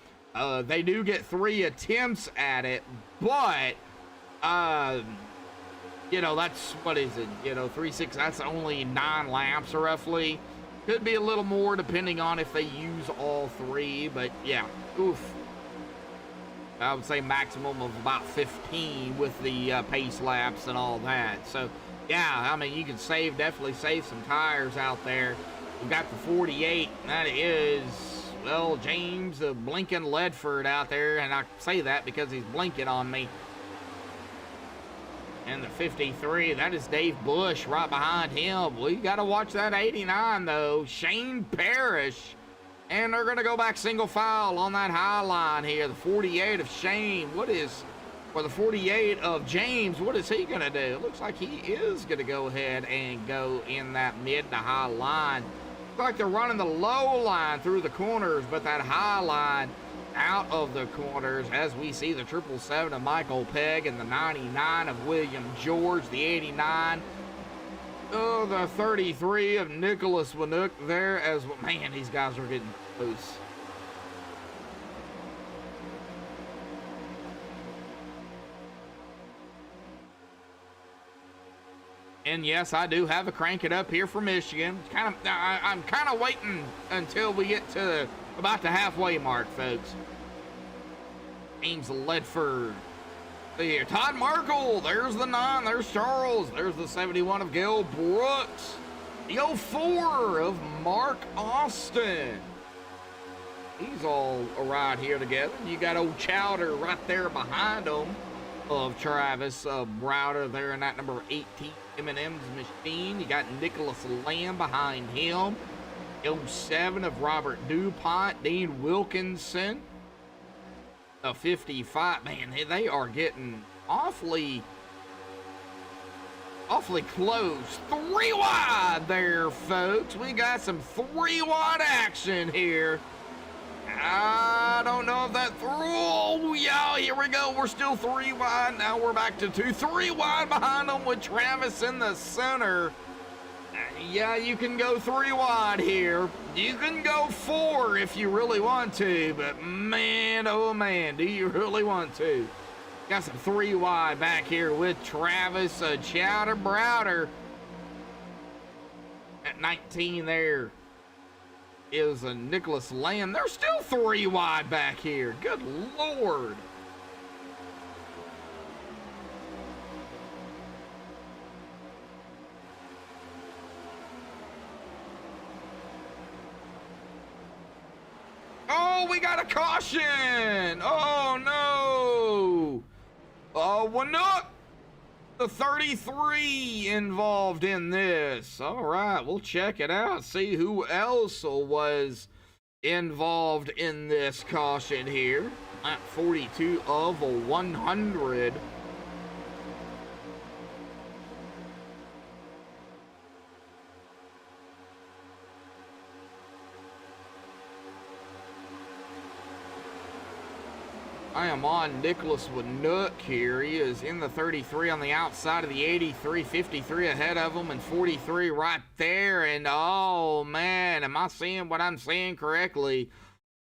They do get 3 attempts at it, but you know, that's, what is it? You know, 3-6, that's only 9 laps roughly. Could be a little more depending on if they use all 3, but yeah, oof. I would say maximum of about 15 with the pace laps and all that. So, yeah, I mean, you can definitely save some tires out there. We've got the 48, that is, well, James Blinken Ledford out there, and I say that because he's blinking on me. And the 53, that is Dave Bush right behind him. We got to watch that 89, though. Shane Parrish. And they're going to go back single file on that high line here. The 48 of Shane. Or the 48 of James, what is he going to do? It looks like he is going to go ahead and go in that mid to high line. Looks like they're running the low line through the corners, but that high line out of the corners as we see the 777 of Michael Pegg and the 99 of William George, the 89. Oh, the 33 of Nicholas Winook there as well. Man, these guys are getting close. And yes, I do have a crank it up here for Michigan. I'm kind of waiting until we get to about the halfway mark, folks. James Ledford. See here, Todd Markle. There's the 9. There's Charles. There's the 71 of Gil Brooks. The 04 of Mark Austin. He's all right here together. You got old Chowder right there behind them of Travis Browder there in that number 18 M&M's machine. You got Nicholas Lamb behind him. 07 of Robert DuPont, Dean Wilkinson. A 55, man, they are getting awfully close. 3 wide there, folks. We got some 3 wide action here. I don't know if that oh yeah, here we go. We're still 3 wide. Now we're back to 2. 3 wide behind them with Travis in the center. Yeah, you can go 3 wide here. You can go 4 if you really want to, but man, oh man, do you really want to? Got some 3 wide back here with Travis Chowder Browder. At 19 there is a Nicholas Lamb. They're still 3 wide back here. Good Lord. Oh, we got a caution. Oh, no. Wanook, the 33 involved in this. All right, we'll check it out. See who else was involved in this caution here. At 42 of 100. I am on Nicholas Wanook here. He is in the 33 on the outside of the 83, 53 ahead of him, and 43 right there. And oh man, am I seeing what I'm seeing correctly?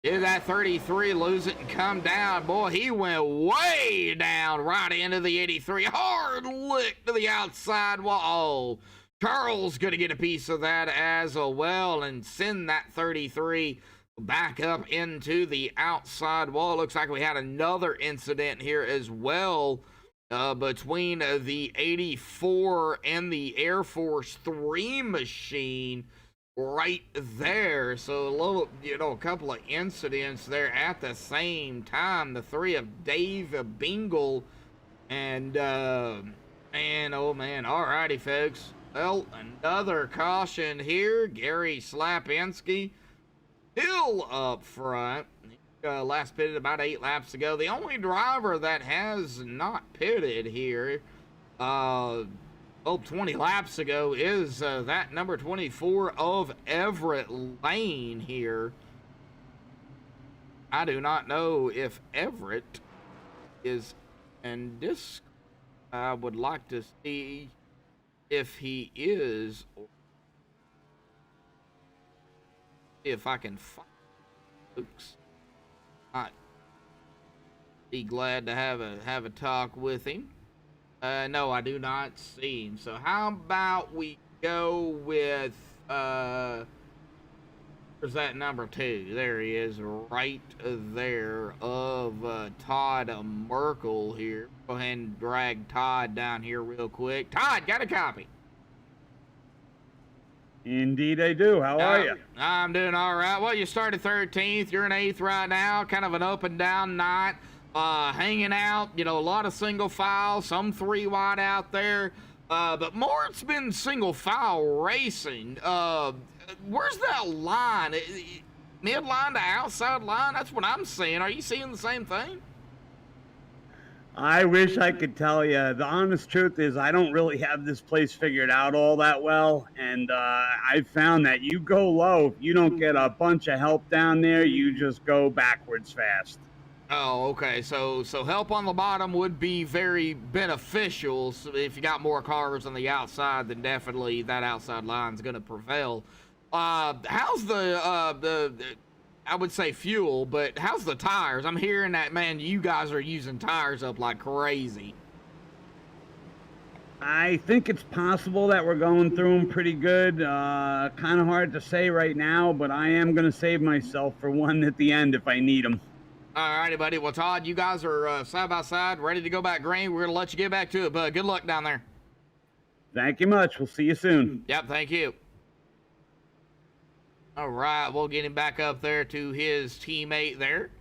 Did that 33 lose it and come down? Boy, he went way down right into the 83. Hard lick to the outside wall. Oh, Charles gonna get a piece of that as well and send that 33 back up into the outside wall. Looks like we had another incident here as well between the 84 and the Air Force 3 machine right there. So a little, a couple of incidents there at the same time. The three of Dave Bingle and oh man, alrighty folks. Well, another caution here. Gary Slapinski still up front. Last pitted about 8 laps ago. The only driver that has not pitted here 20 laps ago is that number 24 of Everett Lane here. I do not know if Everett is in this. I would like to see if he is, or if I can find folks. I'd be glad to have a talk with him. No, I do not see him. So how about we go with where's that number 2? There he is, right there, of Todd Merkel here. Go ahead and drag Todd down here real quick. Todd, got a copy? Indeed I do. How are you? I'm doing all right. Well, you started 13th. You're in 8th right now. Kind of an up and down night. Hanging out, a lot of single file, some 3 wide out there. But more it's been single file racing. Where's that line? Midline to outside line? That's what I'm seeing. Are you seeing the same thing? I wish I could tell you. The honest truth is I don't really have this place figured out all that well. And I found that you go low, if you don't get a bunch of help down there, you just go backwards fast. Oh, okay. So help on the bottom would be very beneficial. So if you got more cars on the outside, then definitely that outside line is going to prevail. How's the I would say fuel, but how's the tires? I'm hearing that, man, you guys are using tires up like crazy. I think it's possible that we're going through them pretty good. Kind of hard to say right now, but I am going to save myself for one at the end if I need them. All righty, buddy. Well, Todd, you guys are side by side, ready to go back green. We're going to let you get back to it, bud. Good luck down there. Thank you much. We'll see you soon. Yep, thank you. All right, we'll get him back up there to his teammate there.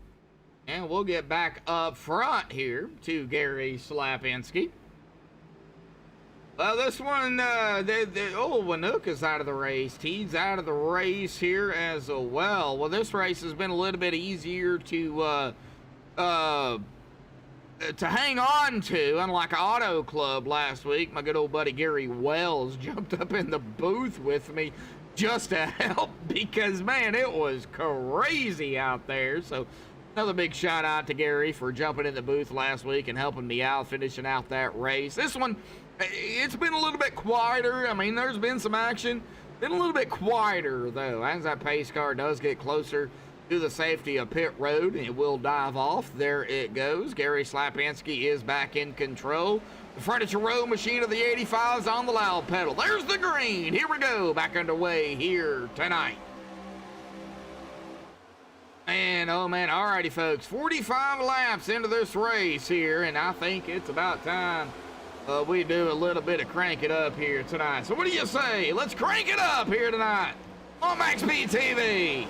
And we'll get back up front here to Gary Slapinski. Well, this one, Wanook is out of the race. Teed's out of the race here as well. Well, this race has been a little bit easier to hang on to, unlike Auto Club last week. My good old buddy Gary Wells jumped up in the booth with me just to help because, man, it was crazy out there. So another big shout out to Gary for jumping in the booth last week and helping me out, finishing out that race. This one, it's been a little bit quieter. I mean, there's been some action. Been a little bit quieter, though, as that pace car does get closer to the safety of pit road. It will dive off. There it goes. Gary Slapinski is back in control. The Furniture Row machine of the 85 is on the loud pedal. There's the green. Here we go. Back underway here tonight. Man, oh man. Alrighty, folks. 45 laps into this race here, and I think it's about time we do a little bit of crank it up here tonight. So what do you say? Let's crank it up here tonight on MaxSpeedTV.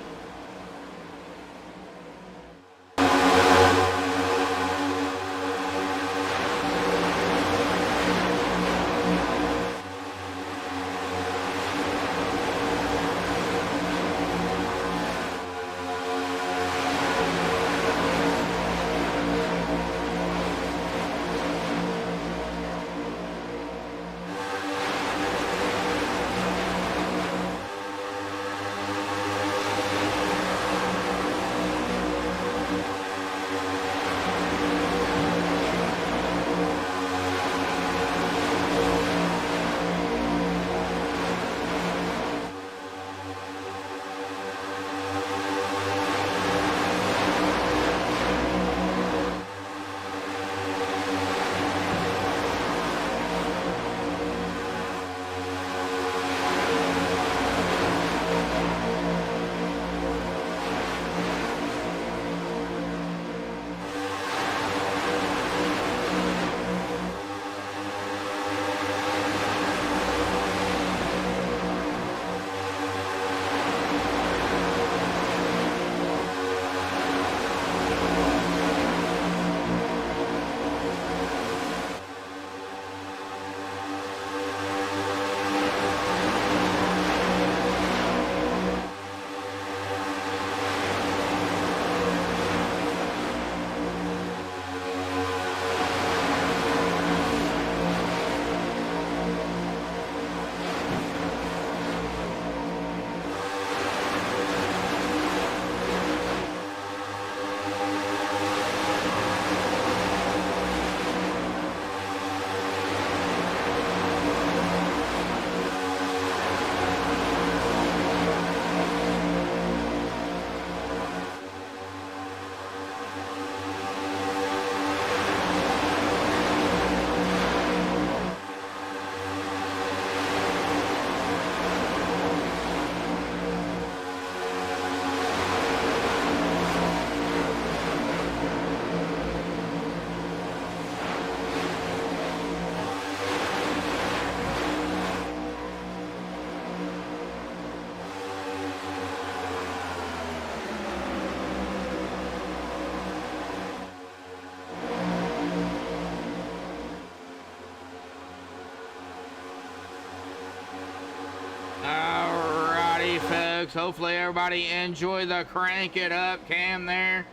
Alrighty, folks. Hopefully everybody enjoyed the crank it up cam there.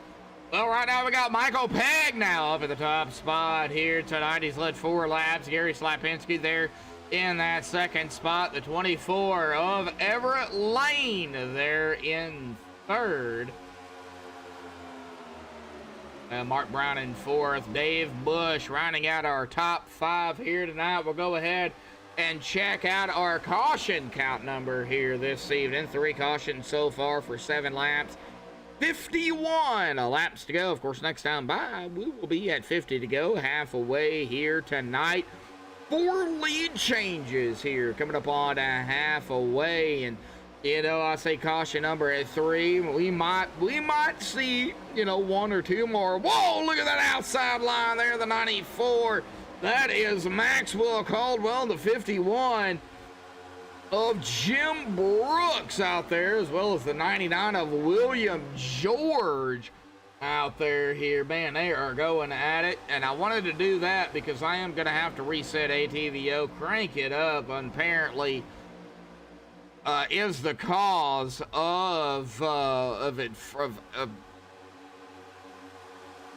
Well, right now we got Michael Pegg now up at the top spot here tonight. He's led 4 laps. Gary Slapinski there in that second spot. The 24 of Everett Lane there in third. Mark Brown in fourth. Dave Bush rounding out our top 5 here tonight. We'll go ahead and check out our caution count number here this evening. 3 cautions so far for 7 laps. 51 laps to go. Of course, next time by, we will be at 50 to go, half away here tonight. 4 lead changes here coming up on a half away. And, you know, I say caution number at 3. We might see, you know, 1 or 2 more. Whoa, look at that outside line there, the 94. That is Maxwell Caldwell, the 51 of Jim Brooks out there, as well as the 99 of William George out there here. Man, they are going at it, and I wanted to do that because I am going to have to reset ATVO, crank it up, apparently is the cause of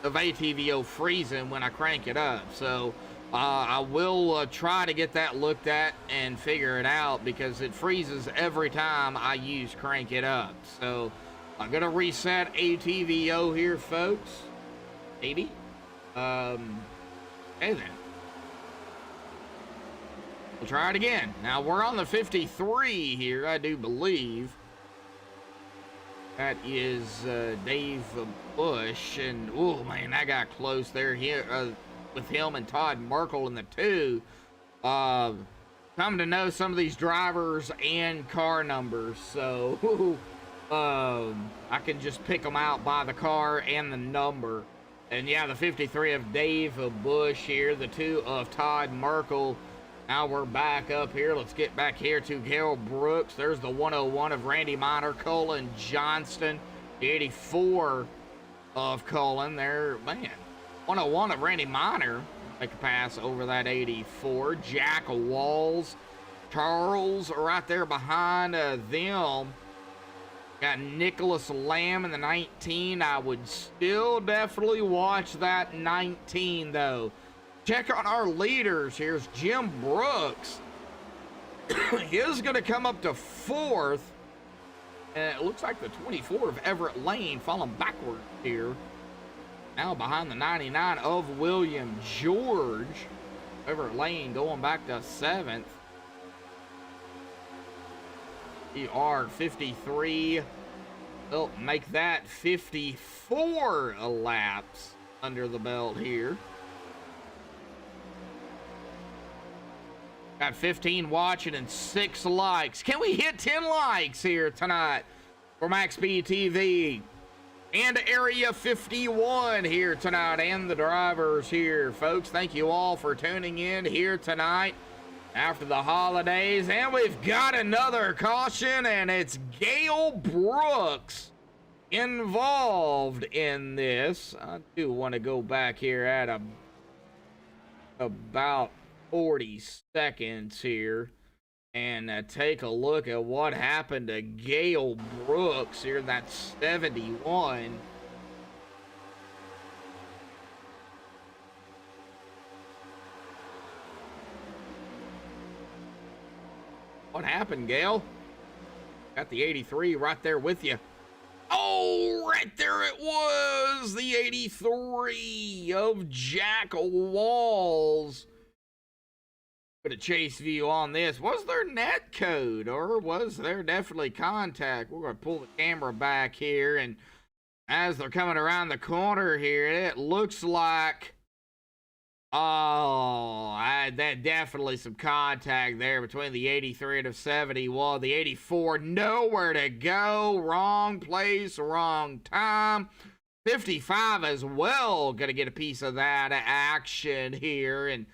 ATVO freezing when I crank it up. So I will try to get that looked at and figure it out, because it freezes every time I use crank it up. So I'm gonna reset ATVO here, folks. Maybe. Okay then. We'll try it again. Now we're on the 53 here, I do believe. That is Dave Bush, and oh man, that got close there here with him and Todd Merkel in the 2. Come to know some of these drivers and car numbers, so I can just pick them out by the car and the number. And yeah, the 53 of Dave Bush here, the 2 of Todd Merkel. Now we're back up here. Let's get back here to Gale Brooks. There's the 101 of Randy Miner, Colin Johnston, the 84 of Colin there. Man, 101 of Randy Miner. Make a pass over that 84. Jack Walls, Charles right there behind them. Got Nicholas Lamb in the 19. I would still definitely watch that 19 though. Check on our leaders. Here's Jim Brooks. He's going to come up to 4th. And it looks like the 24 of Everett Lane falling backward here. Now behind the 99 of William George. Everett Lane going back to 7th. ER 53. They'll make that 54 laps under the belt here. Got 15 watching and 6 likes. Can we hit 10 likes here tonight for MaxSpeedTV? And Area 51 here tonight, and the drivers here, folks. Thank you all for tuning in here tonight after the holidays. And we've got another caution, and it's Gale Brooks involved in this. I do want to go back here at about 40 seconds here and take a look at what happened to Gale Brooks here. That's 71. What happened, Gale? Got the 83 right there with you. Oh, right there it was, the 83 of Jack Walls. Put a chase view on this. Was there net code, or was there definitely contact? We're going to pull the camera back here, and as they're coming around the corner here, it looks like, that definitely some contact there between the 83 and the 71. The 84, nowhere to go. Wrong place, wrong time. 55 as well, going to get a piece of that action here, and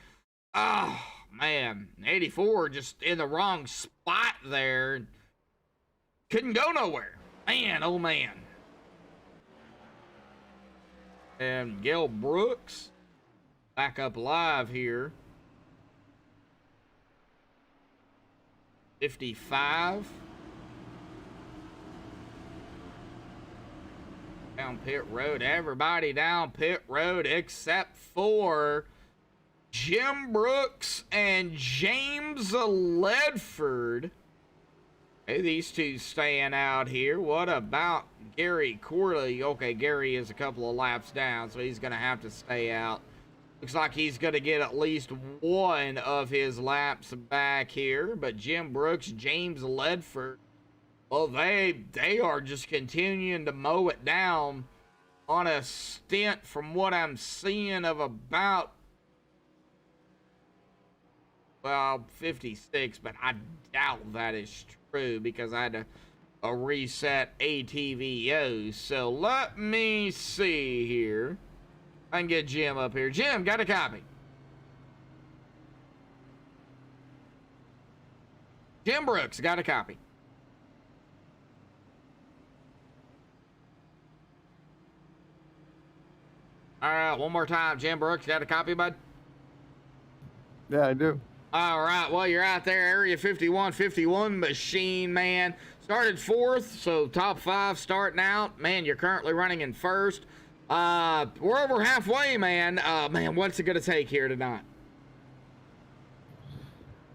man, 84 just in the wrong spot there. Couldn't go nowhere. Man, oh man. And Gale Brooks back up live here. 55. Down pit road. Everybody down pit road except for Jim Brooks and James Ledford. Hey, these two staying out here. What about Gary Corley? Okay, Gary is a couple of laps down, so he's going to have to stay out. Looks like he's going to get at least one of his laps back here. But Jim Brooks, James Ledford, well, they are just continuing to mow it down on a stint from what I'm seeing of about, well, 56, but I doubt that is true because I had to reset ATVOs. So let me see here. I can get Jim up here. Jim, got a copy. Jim Brooks, got a copy. All right, one more time. Jim Brooks, got a copy, bud? Yeah, I do. All right, well, you're out there, Area 5151 machine, man. Started fourth, so top five starting out. Man, you're currently running in first. We're over halfway, man. Man, what's it going to take here tonight?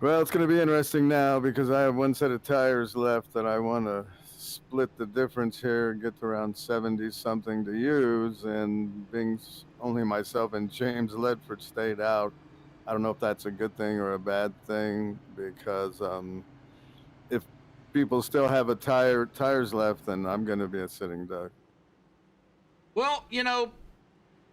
Well, it's going to be interesting now because I have one set of tires left that I want to split the difference here, get to around 70 something to use, and being only myself and James Ledford stayed out. I don't know if that's a good thing or a bad thing because if people still have tires left, then I'm going to be a sitting duck. Well, you know,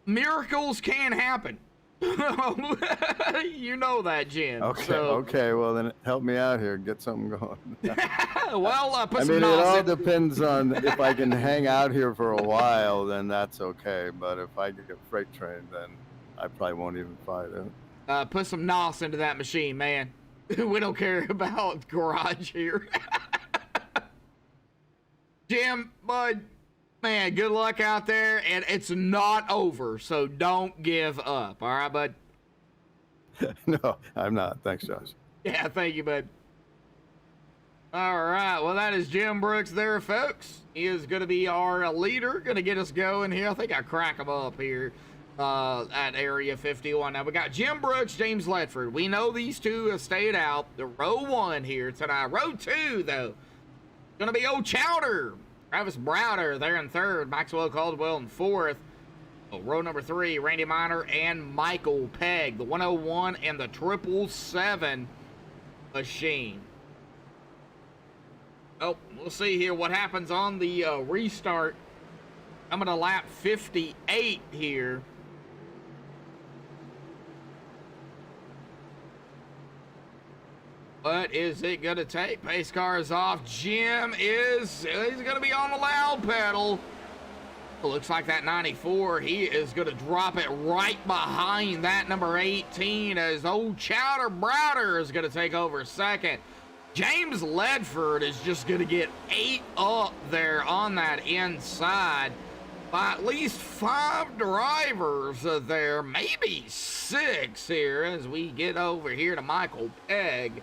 miracles can happen. You know that, Jim. Okay, so. okay. Well, then help me out here. Get something going. Well, put I some mean, it all in. depends on if I can hang out here for a while, then that's okay. But if I get freight trained, then I probably won't even fight it. Put some NOS into that machine, man. We don't care about garage here. Jim, bud, man, good luck out there, and it's not over, so don't give up. All right, bud? No, I'm not. Thanks, Josh. Yeah, thank you, bud. All right, well, that is Jim Brooks there, folks. He is going to be our leader, going to get us going here. I think I crack him up here at Area 51. Now, we got Jim Brooks, James Ledford. We know these two have stayed out. The row one here tonight. Row two, though, going to be Old Chowder. Travis Browder there in third. Maxwell Caldwell in fourth. Row number three, Randy Miner and Michael Pegg. The 101 and the 777 machine. Oh, we'll see here what happens on the restart. I'm going to lap 58 here. What is it going to take? Pace car is off. Jim he's going to be on the loud pedal. It looks like that 94, he is going to drop it right behind that number 18 as Old Chowder Browder is going to take over second. James Ledford is just going to get 8 up there on that inside by at least 5 drivers there, maybe 6 here as we get over here to Michael Pegg.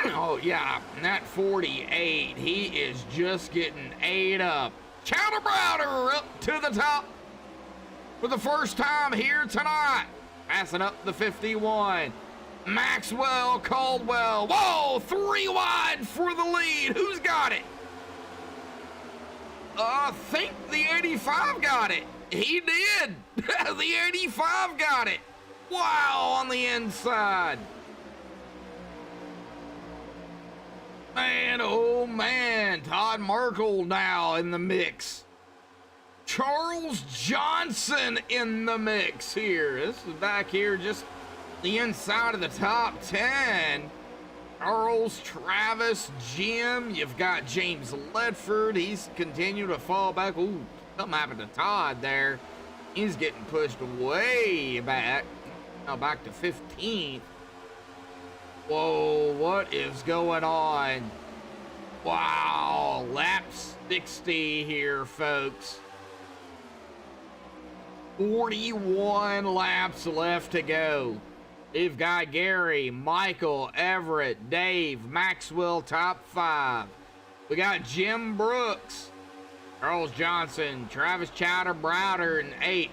Oh, yeah, that 48, he is just getting 8 up. Chowder Browder up to the top for the first time here tonight. Passing up the 51. Maxwell Caldwell. Whoa, 3 wide for the lead. Who's got it? I think the 85 got it. He did. The 85 got it. Wow, on the inside. Man, oh man, Todd Merkel now in the mix. Charles Johnson in the mix here. This is back here just the inside of the top 10. Charles, Travis, Jim. You've got James Ledford. He's continued to fall back. Ooh, something happened to Todd there. He's getting pushed way back. Now back to 15th. Whoa, what is going on? Wow, lap 60 here, folks. 41 laps left to go. We've got Gary, Michael, Everett, Dave, Maxwell, top 5. We got Jim Brooks, Charles Johnson, Travis Chowder Browder in 8th.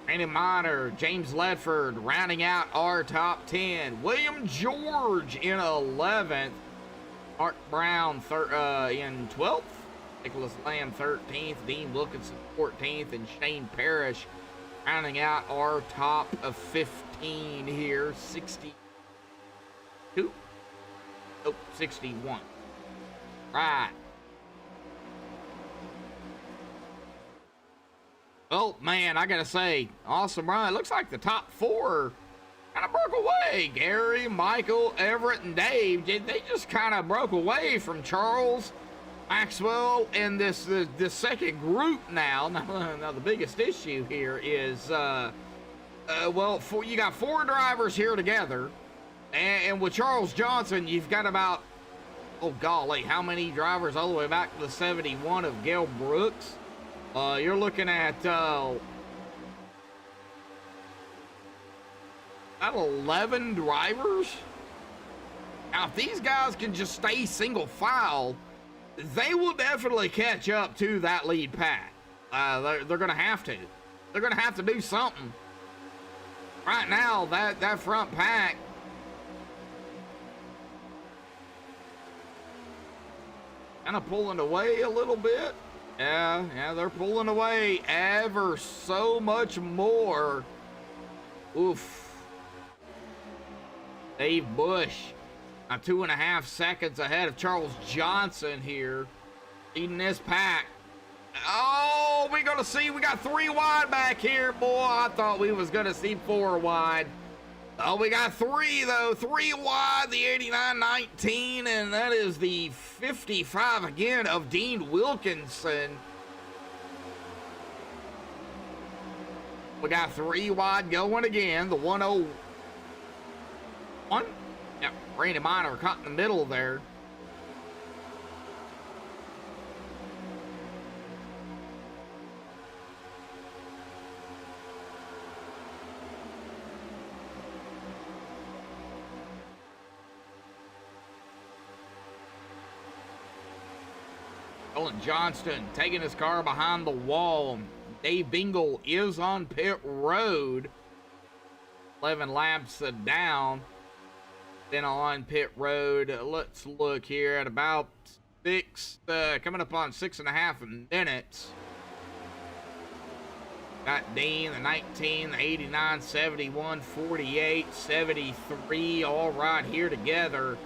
Randy Miner, James Ledford rounding out our top 10. William George in 11th. Mark Brown in 12th. Nicholas Lamb 13th. Dean Wilkinson 14th. And Shane Parrish rounding out our top of 15 here. 62? Nope, 61. Right. Well, man, I gotta say, awesome run. It looks like the top 4 kind of broke away. Gary, Michael, Everett, and Dave, they just kind of broke away from Charles, Maxwell, and this second group now. Now, the biggest issue here is, you got 4 drivers here together, and with Charles Johnson, you've got about, oh golly, how many drivers all the way back to the 71 of Gail Brooks? You're looking at about 11 drivers. Now, if these guys can just stay single file, they will definitely catch up to that lead pack. They're going to have to. They're going to have to do something. Right now, that front pack, kind of pulling away a little bit. Yeah, they're pulling away ever so much more. Oof. Dave Bush, 2.5 seconds ahead of Charles Johnson here, leading this pack. Oh, we got 3 wide back here, boy. I thought we was gonna see 4 wide. Oh, we got 3 though, 3 wide, the 89-19, and that is the 55 again of Dean Wilkinson. We got 3 wide going again, the 101. Yep, Randy Miner caught in the middle there. Colin Johnston taking his car behind the wall. Dave Bingle is on pit road. 11 laps down. Then on pit road. Let's look here at about 6, coming up on 6.5 minutes. Got Dean, the 19, the 89, 71, 48, 73, all right here together.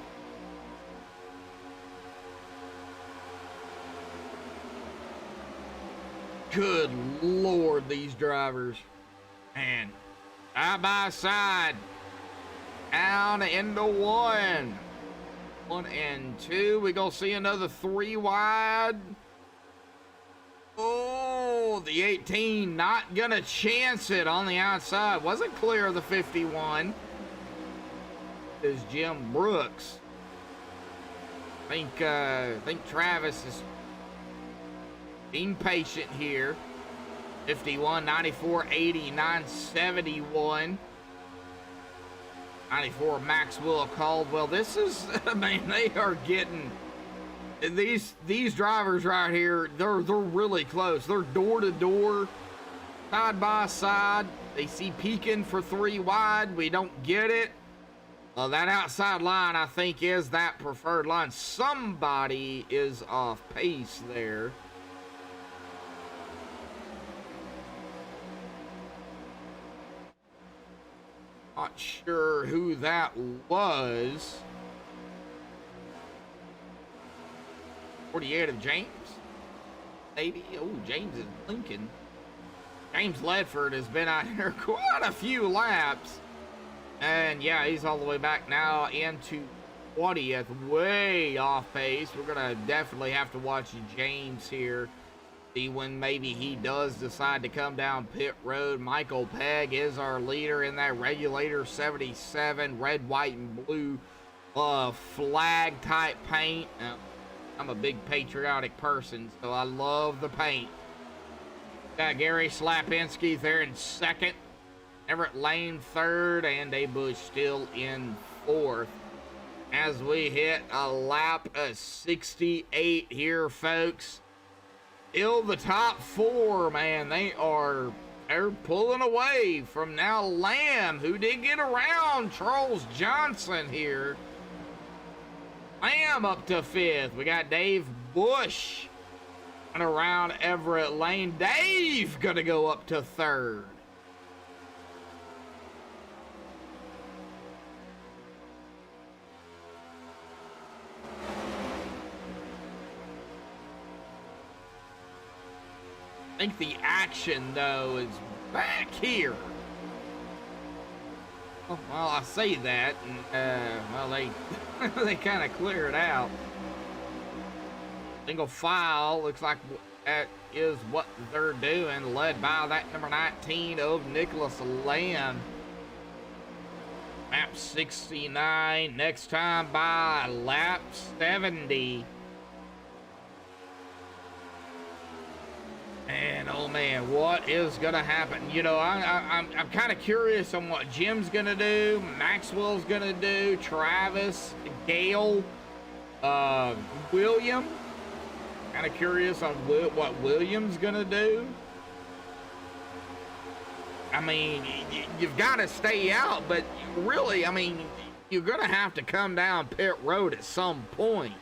Good Lord, these drivers. Man, side by side. Down into 1. 1 and 2. We gonna see another 3 wide. Oh, the 18 not gonna chance it on the outside. Wasn't clear of the 51. Is Jim Brooks. I think Travis is being patient here. 51, 94, 89, 71. 94 Maxwell Caldwell. This is, I mean, they are getting these drivers right here. They're really close. They're door to door, side by side. They see peeking for 3 wide. We don't get it. That outside line, I think, is that preferred line. Somebody is off pace there. Not sure who that was. 48 of James, maybe. Oh, James is blinking. James Ledford has been out here quite a few laps. And yeah, he's all the way back now into 20th, way off pace. We're going to definitely have to watch James here. See when maybe he does decide to come down pit road. Michael Pegg is our leader in that regulator 77 red, white, and blue flag type paint. I'm a big patriotic person, so I love the paint. Got Gary Slapinski there in second. Everett Lane third, and Dave Bush still in fourth. As we hit a lap of 68 here, folks. Still the top four, man. They're pulling away from now Lamb, who did get around Charles Johnson here. Lamb up to fifth. We got Dave Bush and around Everett Lane. Dave gonna go up to third. I think the action, though, is back here. Well, I say that, and, well, they kind of clear it out. Single file, looks like that is what they're doing, led by that number 19 of Nicholas Lamb. Lap 69, next time by lap 70. And oh man, what is gonna happen? You know, I'm kind of curious on what Jim's gonna do, Maxwell's gonna do, Travis, Gale, William. Kind of curious on what William's gonna do. I mean, you've got to stay out, but really, I mean, you're gonna have to come down pit road at some point.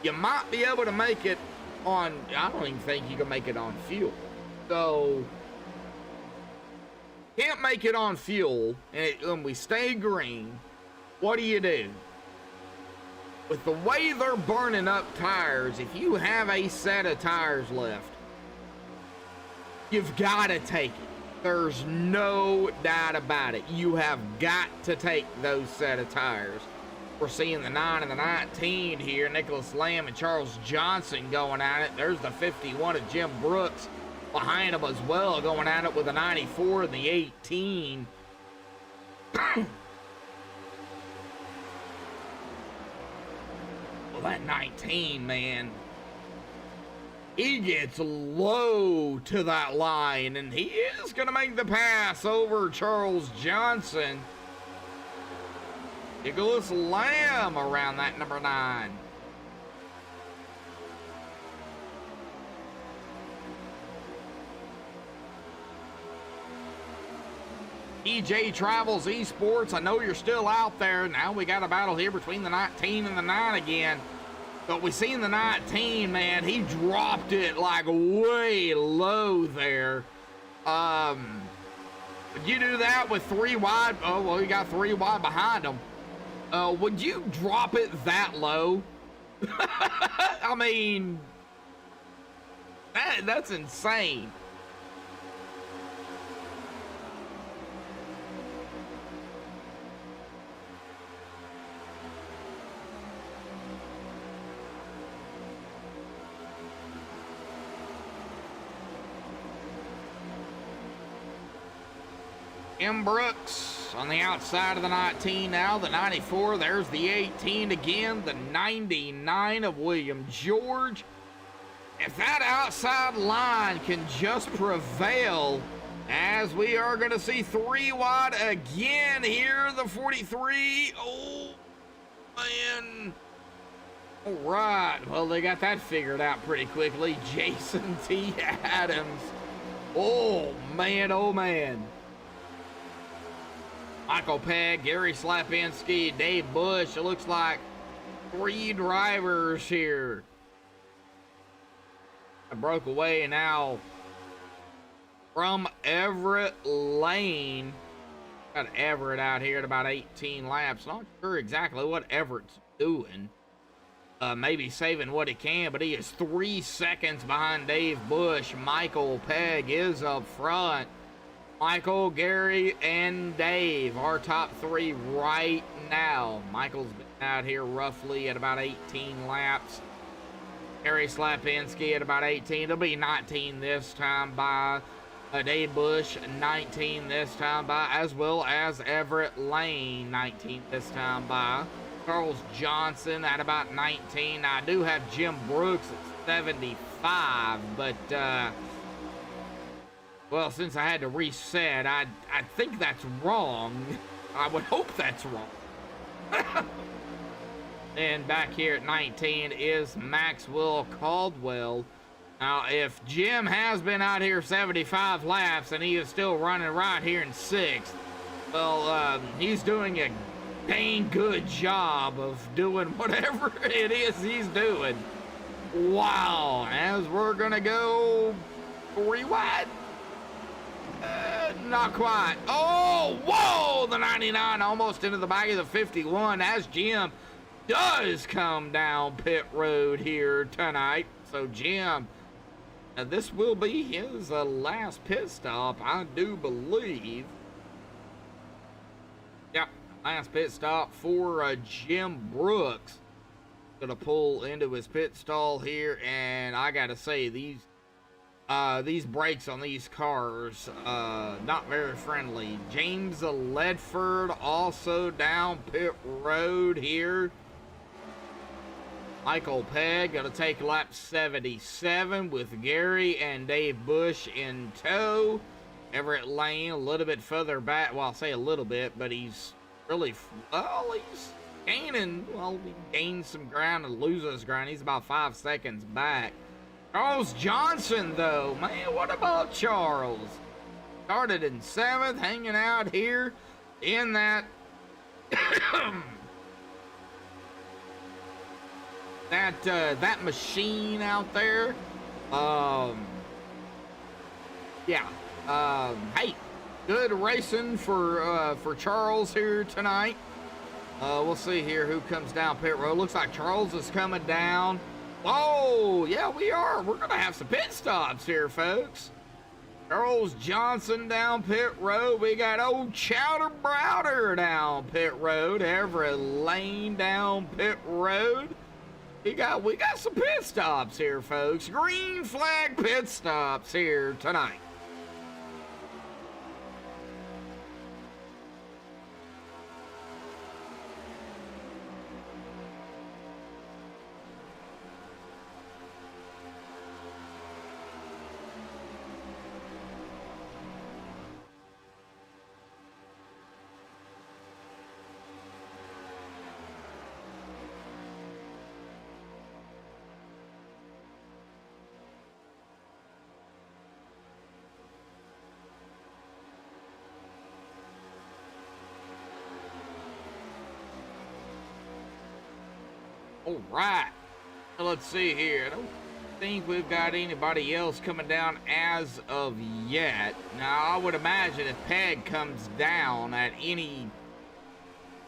You might be able to make it on, I don't even think you can make it on fuel. So, can't make it on fuel, and we stay green. What do? With the way they're burning up tires, if you have a set of tires left, you've got to take it. There's no doubt about it. You have got to take those set of tires. We're seeing the 9 and the 19 here. Nicholas Lamb and Charles Johnson going at it. There's the 51 of Jim Brooks behind him as well, going at it with the 94 and the 18. Well, that 19, man, he gets low to that line, and he is going to make the pass over Charles Johnson. Nicholas Lamb around that number 9. EJ Travels Esports, I know you're still out there. Now we got a battle here between the 19 and the 9 again. But we seen the 19, man. He dropped it like way low there. Would you do that with 3 wide? Oh, well, you got 3 wide behind him. Would you drop it that low? I mean, that's insane. M. Brooks on the outside of the 19 now. The 94, there's the 18 again. The 99 of William George. If that outside line can just prevail, as we are going to see 3 wide again here, the 43. Oh, man. All right. Well, they got that figured out pretty quickly. Jason T. Adams. Oh, man. Oh, man. Michael Pegg, Gary Slapinski, Dave Bush. It looks like 3 drivers here. I broke away now from Everett Lane. Got Everett out here at about 18 laps. Not sure exactly what Everett's doing. Maybe saving what he can, but he is 3 seconds behind Dave Bush. Michael Pegg is up front. Michael, Gary, and Dave, our top 3 right now. Michael's been out here roughly at about 18 laps. Gary Slapinski at about 18. It'll be 19 this time by Dave Bush, 19 this time by, as well as Everett Lane, 19 this time by. Charles Johnson at about 19. I do have Jim Brooks at 75, but Well, since I had to reset, I think that's wrong. I would hope that's wrong. And back here at 19 is Maxwell Caldwell. Now, if Jim has been out here 75 laps and he is still running right here in 6th, well, he's doing a dang good job of doing whatever it is he's doing. Wow, as we're gonna go 3 wide. Not quite. Oh, whoa, the 99 almost into the back of the 51 as Jim does come down pit road here tonight. So Jim, this will be his last pit stop, I do believe. Yep, last pit stop for Jim Brooks. Gonna pull into his pit stall here, and I gotta say, these brakes on these cars, not very friendly. James Ledford also down pit road here. Michael Pegg gonna take lap 77 with Gary and Dave Bush in tow. Everett Lane a little bit further back. Well, I'll say a little bit, but he's really, well, he's gaining. Well, he gains some ground and loses ground. He's about 5 seconds back. Charles Johnson, though, man, what about Charles? Started in 7th, hanging out here in that that machine out there. Yeah. Hey, good racing for Charles here tonight. We'll see here who comes down pit road. Looks like Charles is coming down. Oh, yeah, we are. We're going to have some pit stops here, folks. Charles Johnson down pit road. We got old Chowder Browder down pit road. Everett Lane down pit road. We got some pit stops here, folks. Green flag pit stops here tonight. All right, let's see here. I don't think we've got anybody else coming down as of yet. Now, I would imagine if Peg comes down at any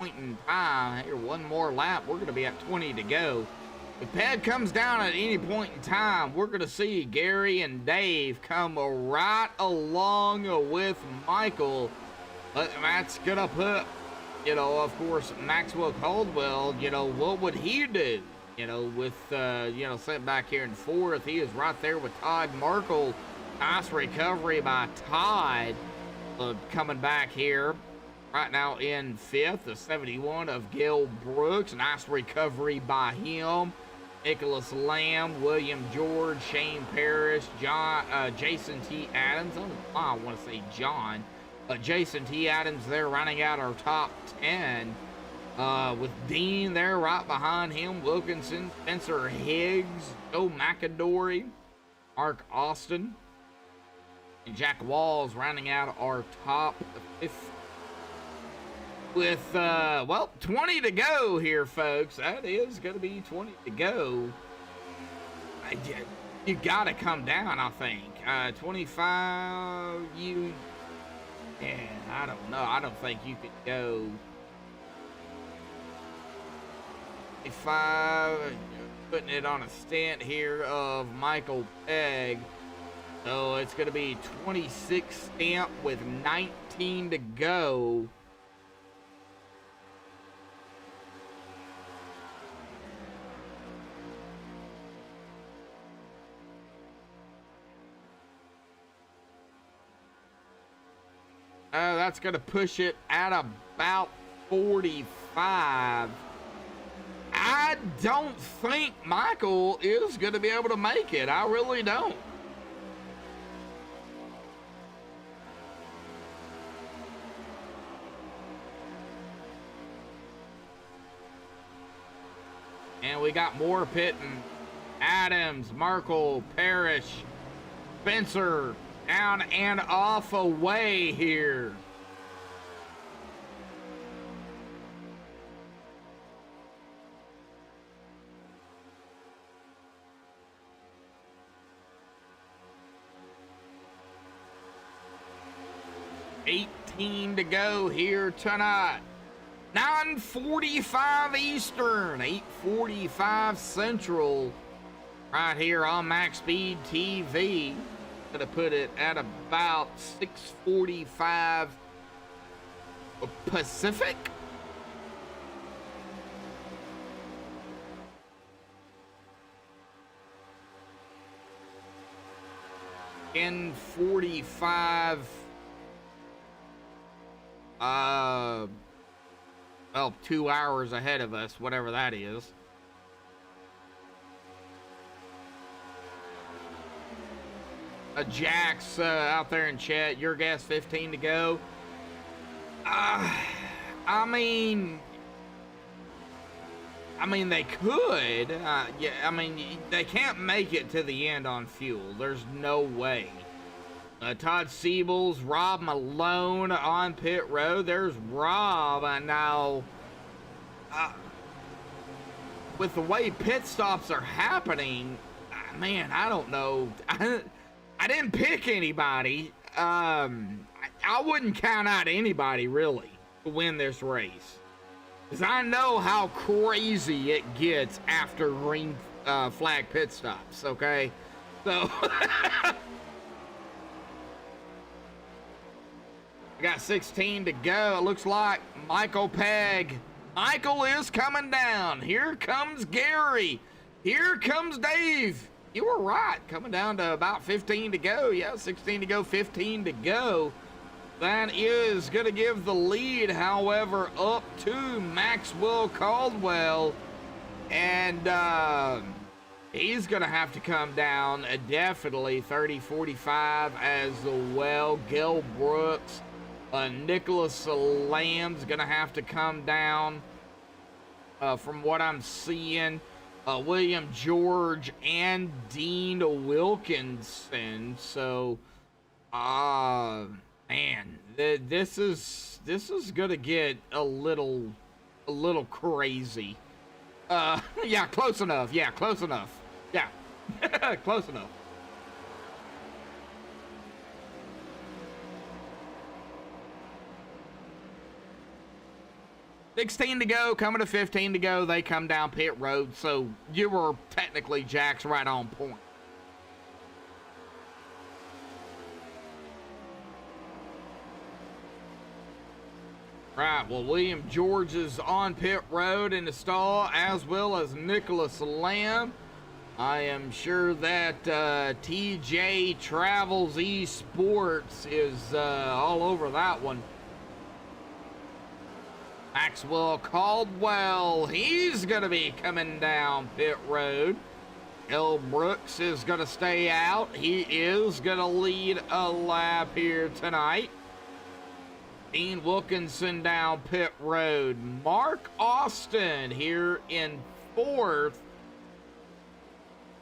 point in time, here, one more lap, we're going to be at 20 to go. If Peg comes down at any point in time, we're going to see Gary and Dave come right along with Michael. But that's going to put, you know, of course, Maxwell Caldwell, you know, what would he do? You know, with, you know, sitting back here in 4th, he is right there with Todd Merkel. Nice recovery by Todd, coming back here right now in 5th, the 71 of Gil Brooks. Nice recovery by him. Nicholas Lamb, William George, Shane Parrish, Jason T. Adams. I don't know why I want to say John. Jason T. Adams there running out our top 10. With Dean there right behind him. Wilkinson, Spencer Higgs, Joe McAdory, Mark Austin, and Jack Walls rounding out our top 50. With, well, 20 to go here, folks. That is going to be 20 to go. You got to come down, I think. 25, yeah, I don't know. I don't think you could go 25, putting it on a stint here of Michael Pegg. So it's going to be 26 stamp with 19 to go. That's going to push it at about 45. I don't think Michael is going to be able to make it. I really don't. we got more pitting. Adams, Merkel, Parrish, Spencer, down and off away here. $18 to go here tonight. 9:45 Eastern, 8:45 Central, right here on MaxSpeedTV. Gonna put it at about 6:45 Pacific. In 45. Well, 2 hours ahead of us, whatever that is. Jax out there in chat, your guess 15 to go. I mean they could. Yeah, I mean, they can't make it to the end on fuel. There's no way. Todd Siebels, Rob Malone on pit road. There's Rob. Now, with the way pit stops are happening, man, I don't know. I didn't pick anybody. I wouldn't count out anybody, really, to win this race. Because I know how crazy it gets after green flag pit stops, okay? So... We got 16 to go. It looks like Michael Pegg. Michael is coming down. Here comes Gary. Here comes Dave. You were right. Coming down to about 15 to go. Yeah, 16 to go, 15 to go. That is going to give the lead, however, up to Maxwell Caldwell. And he's going to have to come down definitely 30-45 as well. Gil Brooks. Nicholas Lamb's gonna have to come down from what I'm seeing. William George and Dean Wilkinson. So, man, this is gonna get a little crazy. Yeah, close enough. Yeah, close enough. Yeah, close enough. $16 to go, coming to 15 to go. They come down pit road, so you were technically, Jax, right on point. Right, well, William George is on pit road in the stall, as well as Nicholas Lamb. I am sure that TJ Travels Esports is all over that one. Maxwell Caldwell, he's going to be coming down pit road. L. Brooks is going to stay out. He is going to lead a lap here tonight. Dean Wilkinson down pit road. Mark Austin here in fourth.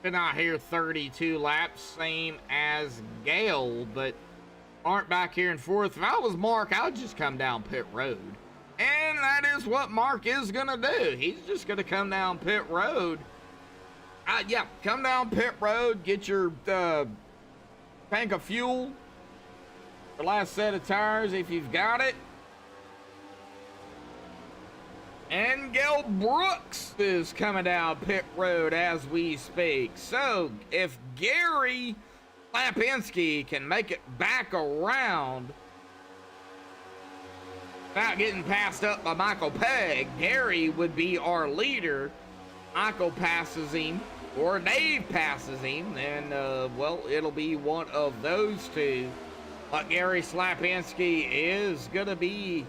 Been out here 32 laps, same as Gale, but aren't back here in fourth. If I was Mark, I would just come down pit road. And that is what Mark is going to do. He's just going to come down pit road. Yeah, come down pit road, get your tank of fuel, your last set of tires if you've got it. And Gil Brooks is coming down pit road as we speak. So if Gary Lapinski can make it back around without getting passed up by Michael Pegg, Gary would be our leader. Michael passes him, or Dave passes him, then, well, it'll be one of those two. But Gary Slapinski is going to be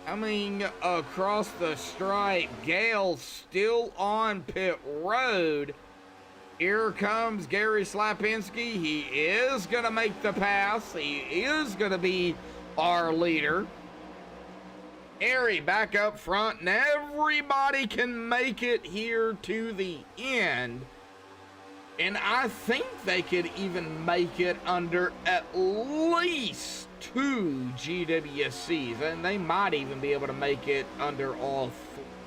coming across the stripe. Gale still on pit road. Here comes Gary Slapinski. He is going to make the pass. He is going to be our leader. Gary back up front, and everybody can make it here to the end. And I think they could even make it under at least 2 GWCs, and they might even be able to make it under all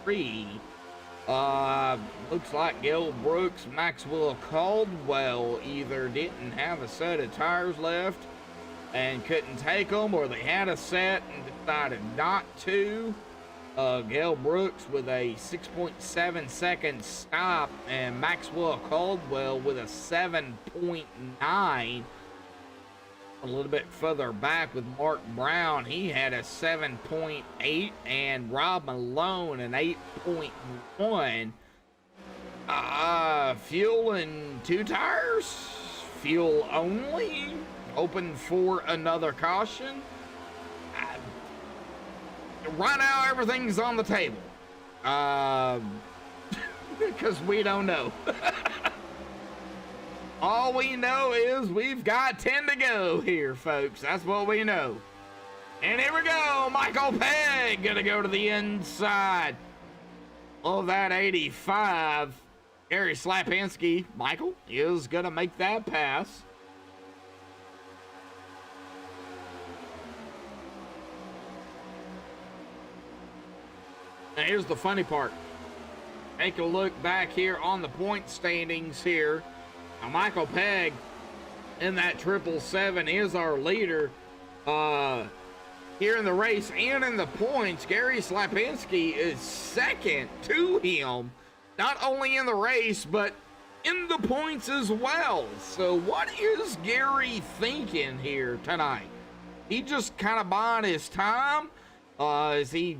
3. Looks like Gil Brooks, Maxwell Caldwell either didn't have a set of tires left and couldn't take them, or they had a set and decided not to. Gale Brooks with a 6.7 second stop, and Maxwell Caldwell with a 7.9. A little bit further back with Mark Brown, he had a 7.8, and Rob Malone an 8.1. Fuel and 2 tires, fuel only, open for another caution. Right now, everything's on the table. Because we don't know. All we know is we've got 10 to go here, folks. That's what we know. And here we go. Michael Pegg gonna go to the inside of that 85. Gary Slapinski, Michael, is gonna make that pass. Now here's the funny part. Take a look back here on the point standings here. Now Michael Pegg in that 777 is our leader here in the race and in the points. Gary Slapinski is second to him, not only in the race but in the points as well. So what is Gary thinking here tonight? He just kind of buying his time? Is he,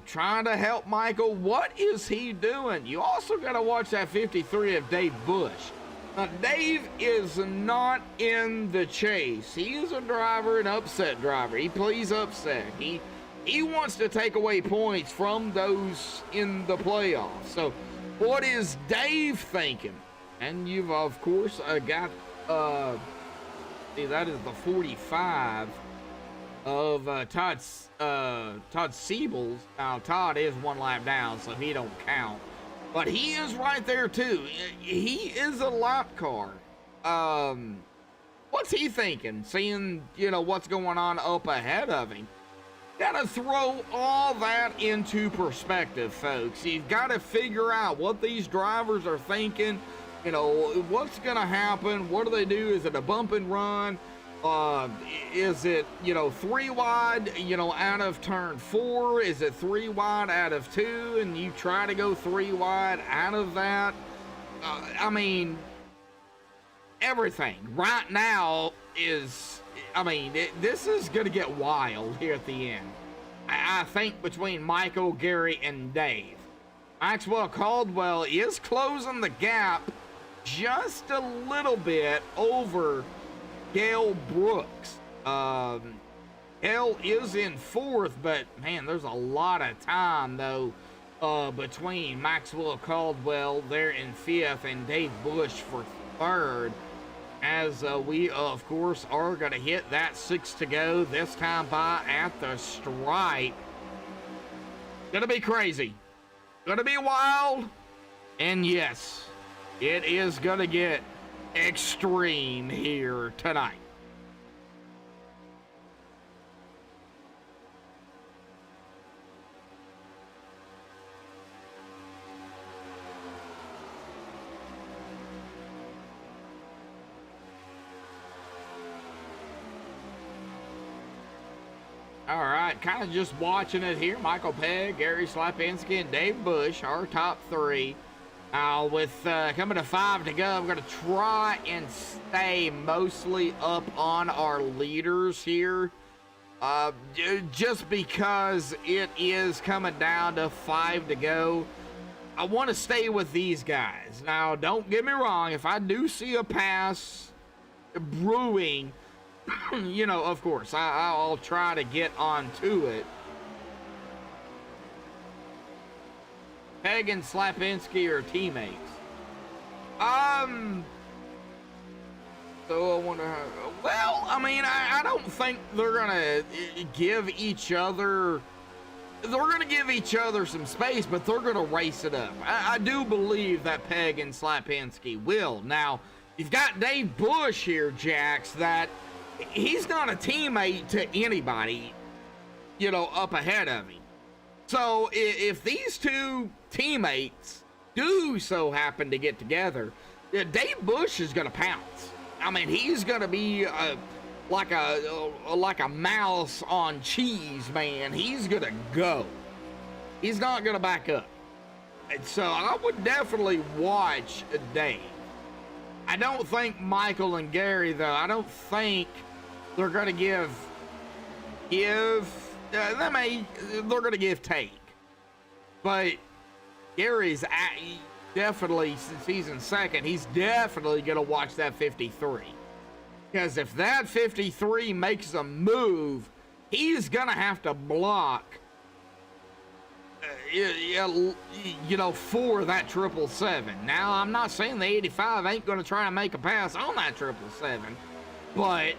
trying to help Michael? What is he doing? You also got to watch that 53 of Dave Bush. Now, Dave is not in the chase. He is a driver, an upset driver. He plays upset. He wants to take away points from those in the playoffs. So, what is Dave thinking? And you've, of course, got, that is the 45 of Todd Siebels. Now, Todd is 1 lap down, so he don't count. But he is right there, too. He is a lap car. What's he thinking? Seeing, what's going on up ahead of him. Gotta throw all that into perspective, folks. You've got to figure out what these drivers are thinking. What's going to happen? What do they do? Is it a bump and run? Is it, 3 wide, out of turn 4? Is it 3 wide out of 2 and you try to go 3 wide out of that? Everything right now is, this is going to get wild here at the end. I think between Michael, Gary, and Dave. Maxwell Caldwell is closing the gap just a little bit over Gale Brooks. Gale is in 4th, but man, there's a lot of time though between Maxwell Caldwell there in 5th and Dave Bush for 3rd, as we of course are going to hit that 6 to go, this time by at the stripe. Gonna be crazy, gonna be wild, and yes, it is gonna get extreme here tonight. All right, kind of just watching it here. Michael Pegg, Gary Slapinski, and Dave Bush, our top 3. Now, with coming to 5 to go, I'm going to try and stay mostly up on our leaders here. Just because it is coming down to 5 to go, I want to stay with these guys. Now, don't get me wrong. If I do see a pass brewing, of course, I'll try to get onto it. Pegg and Slapinski are teammates. So I wonder how, well, I don't think they're gonna give each other they're going to give each other some space, but they're going to race it up. I do believe that Peg and Slapinski will. Now, you've got Dave Bush here, Jax, that he's not a teammate to anybody, you know, up ahead of him. So if these two teammates do so happen to get together, Dave Bush is going to pounce. I mean, he's going to be like a mouse on cheese, man. He's going to go. He's not going to back up. And so I would definitely watch Dave. I don't think Michael and Gary, though, I don't think they're going to they're going to give take. But Gary's definitely, since he's in second, he's definitely going to watch that 53. Because if that 53 makes a move, he's going to have to block, you know, for that 777. Now, I'm not saying the 85 ain't going to try and make a pass on that 777, but,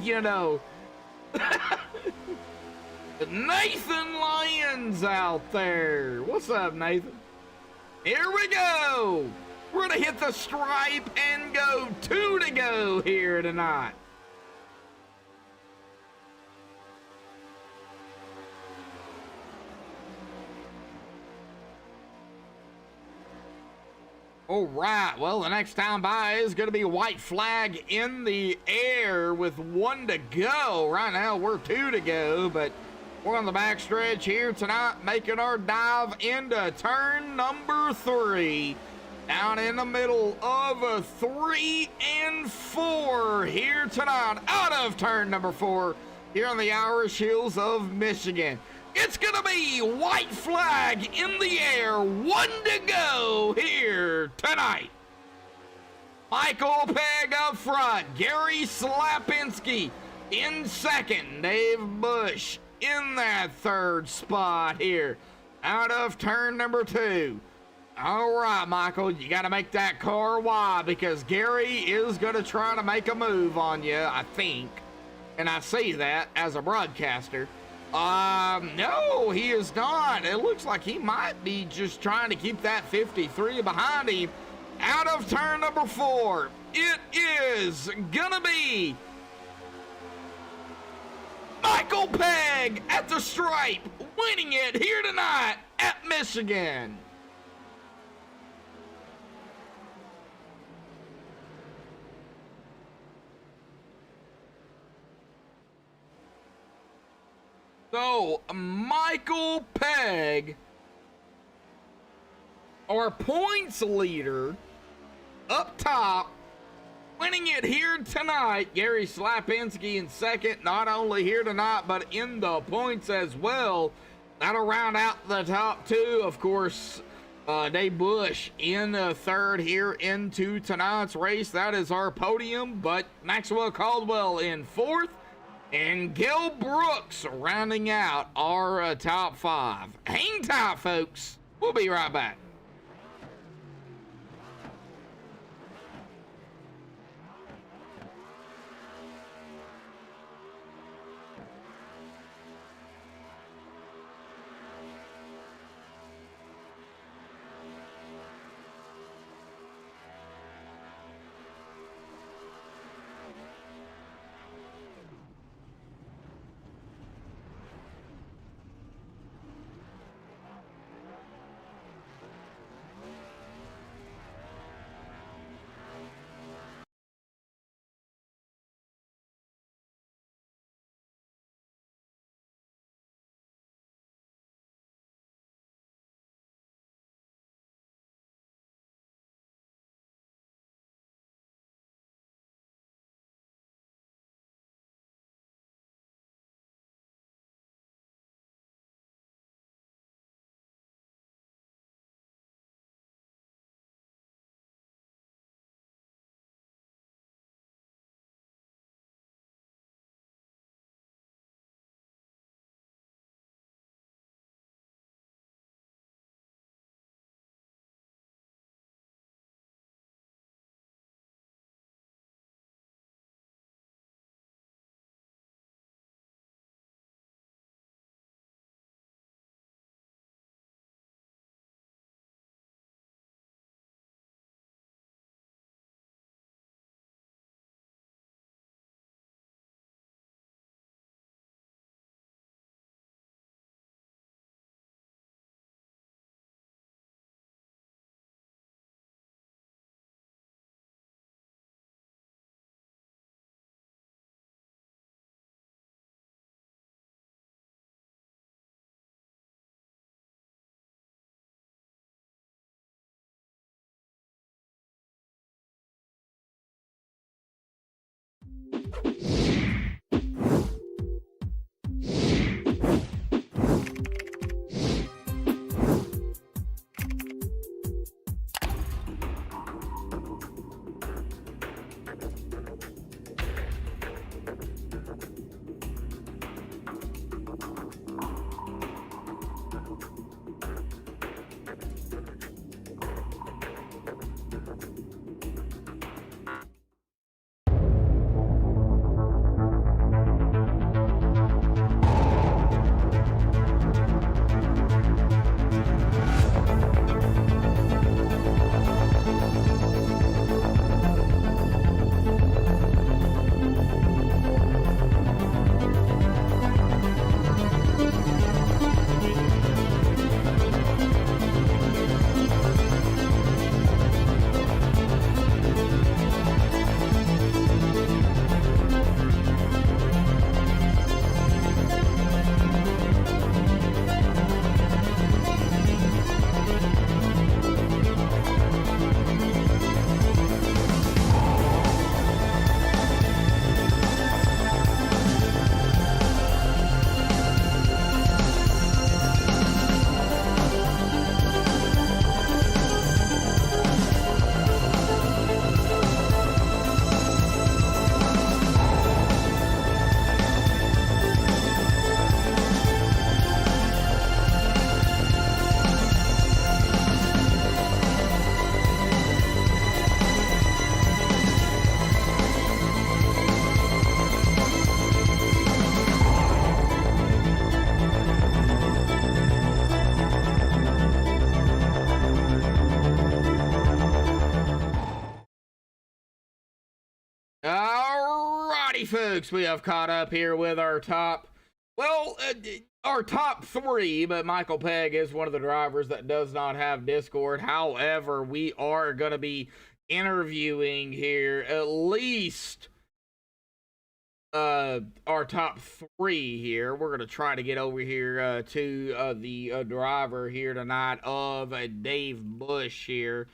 you know, Nathan Lyons out there. What's up, Nathan? Here we go. We're going to hit the stripe and go 2 to go here tonight. All right, well, the next time by is going to be a white flag in the air with 1 to go. Right now, we're 2 to go, but we're on the backstretch here tonight, making our dive into turn number 3. Down in the middle of a 3 and 4 here tonight, out of turn number 4 here on the Irish Hills of Michigan. It's going to be white flag in the air, 1 to go here tonight. Michael Pegg up front, Gary Slapinski in second, Dave Bush in that third spot here out of turn number 2. All right, Michael, you got to make that car wide because Gary is going to try to make a move on you, I think. And I see that as a broadcaster. No, he is not. It looks like he might be just trying to keep that 53 behind him. Out of turn number 4, it is going to be Michael Pegg at the stripe, winning it here tonight at Michigan. So, Michael Pegg, our points leader, up top, winning it here tonight. Gary Slapinski in second, not only here tonight, but in the points as well. That'll round out the top 2. Of course, Dave Bush in third here into tonight's race. That is our podium, but Maxwell Caldwell in 4th. And Gil Brooks rounding out our top 5. Hang tight, folks. We'll be right back. Alrighty, folks, we have caught up here with our top, well, our top 3, but Michael Pegg is one of the drivers that does not have Discord. However, we are going to be interviewing here at least our top 3 here. We're going to try to get over here to the driver here tonight of Dave Bush here.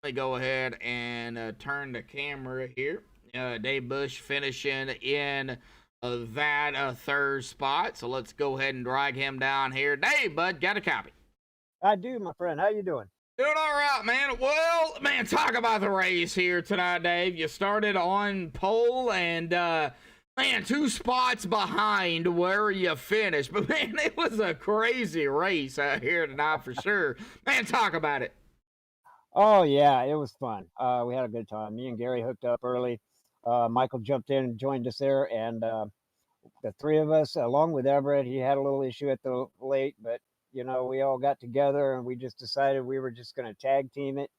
Let me go ahead and turn the camera here. Dave Bush finishing in that third spot. So let's go ahead and drag him down here. Dave, bud, got a copy? I do, my friend. How you doing? Doing all right, man. Well, man, talk about the race here tonight, Dave. You started on pole and, man, 2 spots behind where you finished. But, man, it was a crazy race out here tonight for sure. Man, talk about it. Oh, yeah, it was fun. We had a good time. Me and Gary hooked up early. Michael jumped in and joined us there. And the 3 of us, along with Everett, he had a little issue at the late, but you know, we all got together and we just decided we were just going to tag team it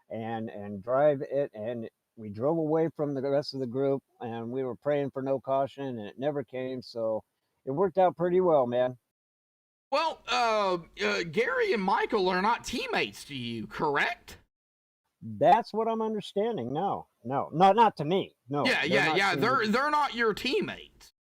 and drive it. And we drove away from the rest of the group and we were praying for no caution and it never came. So it worked out pretty well, man. Well, Gary and Michael are not teammates to you, correct? That's what I'm understanding. No, not to me. No. Yeah. They're not your teammates.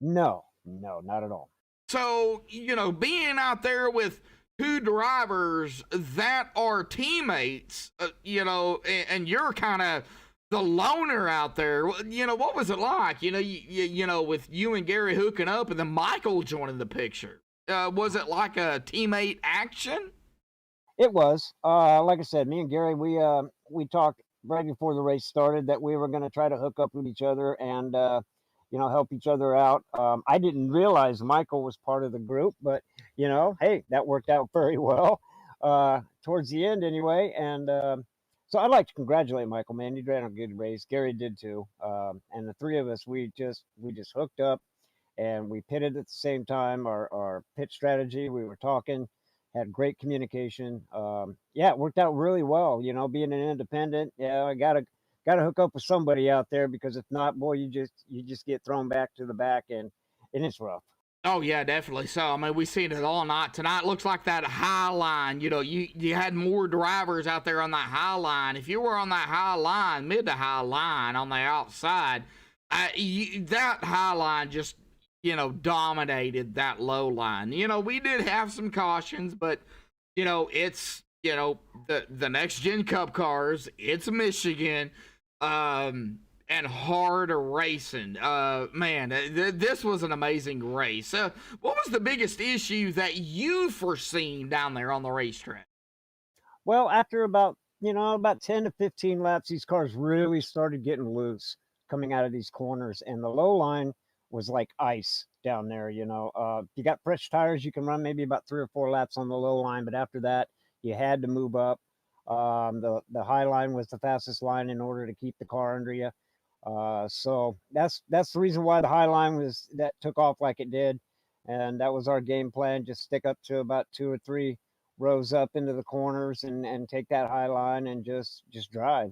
No, not at all. So, you know, being out there with 2 drivers that are teammates, you know, and you're kind of the loner out there, you know, what was it like? You know, you know, with you and Gary hooking up and then Michael joining the picture. Was it like a teammate action? It was. Like I said, me and Gary, we talked right before the race started that we were going to try to hook up with each other and you know, help each other out. I didn't realize Michael was part of the group, but you know, hey, that worked out very well towards the end anyway. And so I'd like to congratulate Michael, man. You ran a good race. Gary did too. And the 3 of us, we just hooked up and we pitted at the same time. Our pit strategy, we were talking, had great communication. Yeah, it worked out really well. You know, being an independent, yeah, I gotta hook up with somebody out there because if not, boy, you just get thrown back to the back and it's rough. Oh yeah, definitely. So I mean, we've seen it all night. Tonight looks like that high line. You know, you had more drivers out there on that high line. If you were on that high line, mid to high line on the outside, that high line just, you know, dominated that low line. You know, we did have some cautions, but you know, it's, you know, the next gen cup cars, it's Michigan. And hard racing. Man, this was an amazing race. What was the biggest issue that you foreseen down there on the racetrack? Well, after about 10 to 15 laps, these cars really started getting loose coming out of these corners, and the low line was like ice down there. You know, if you got fresh tires, you can run maybe about 3 or 4 laps on the low line, but after that, you had to move up. The high line was the fastest line in order to keep the car under you. So that's the reason why the high line that took off like it did. And that was our game plan. Just stick up to about 2 or 3 rows up into the corners and take that high line and just drive.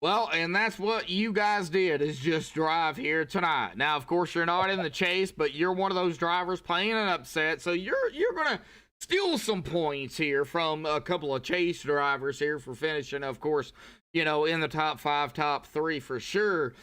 Well, and that's what you guys did, is just drive here tonight. Now, of course, you're not in the chase, but you're one of those drivers playing an upset. So you're going to steal some points here from a couple of chase drivers here for finishing, of course, you know, in the top 5, top 3 for sure.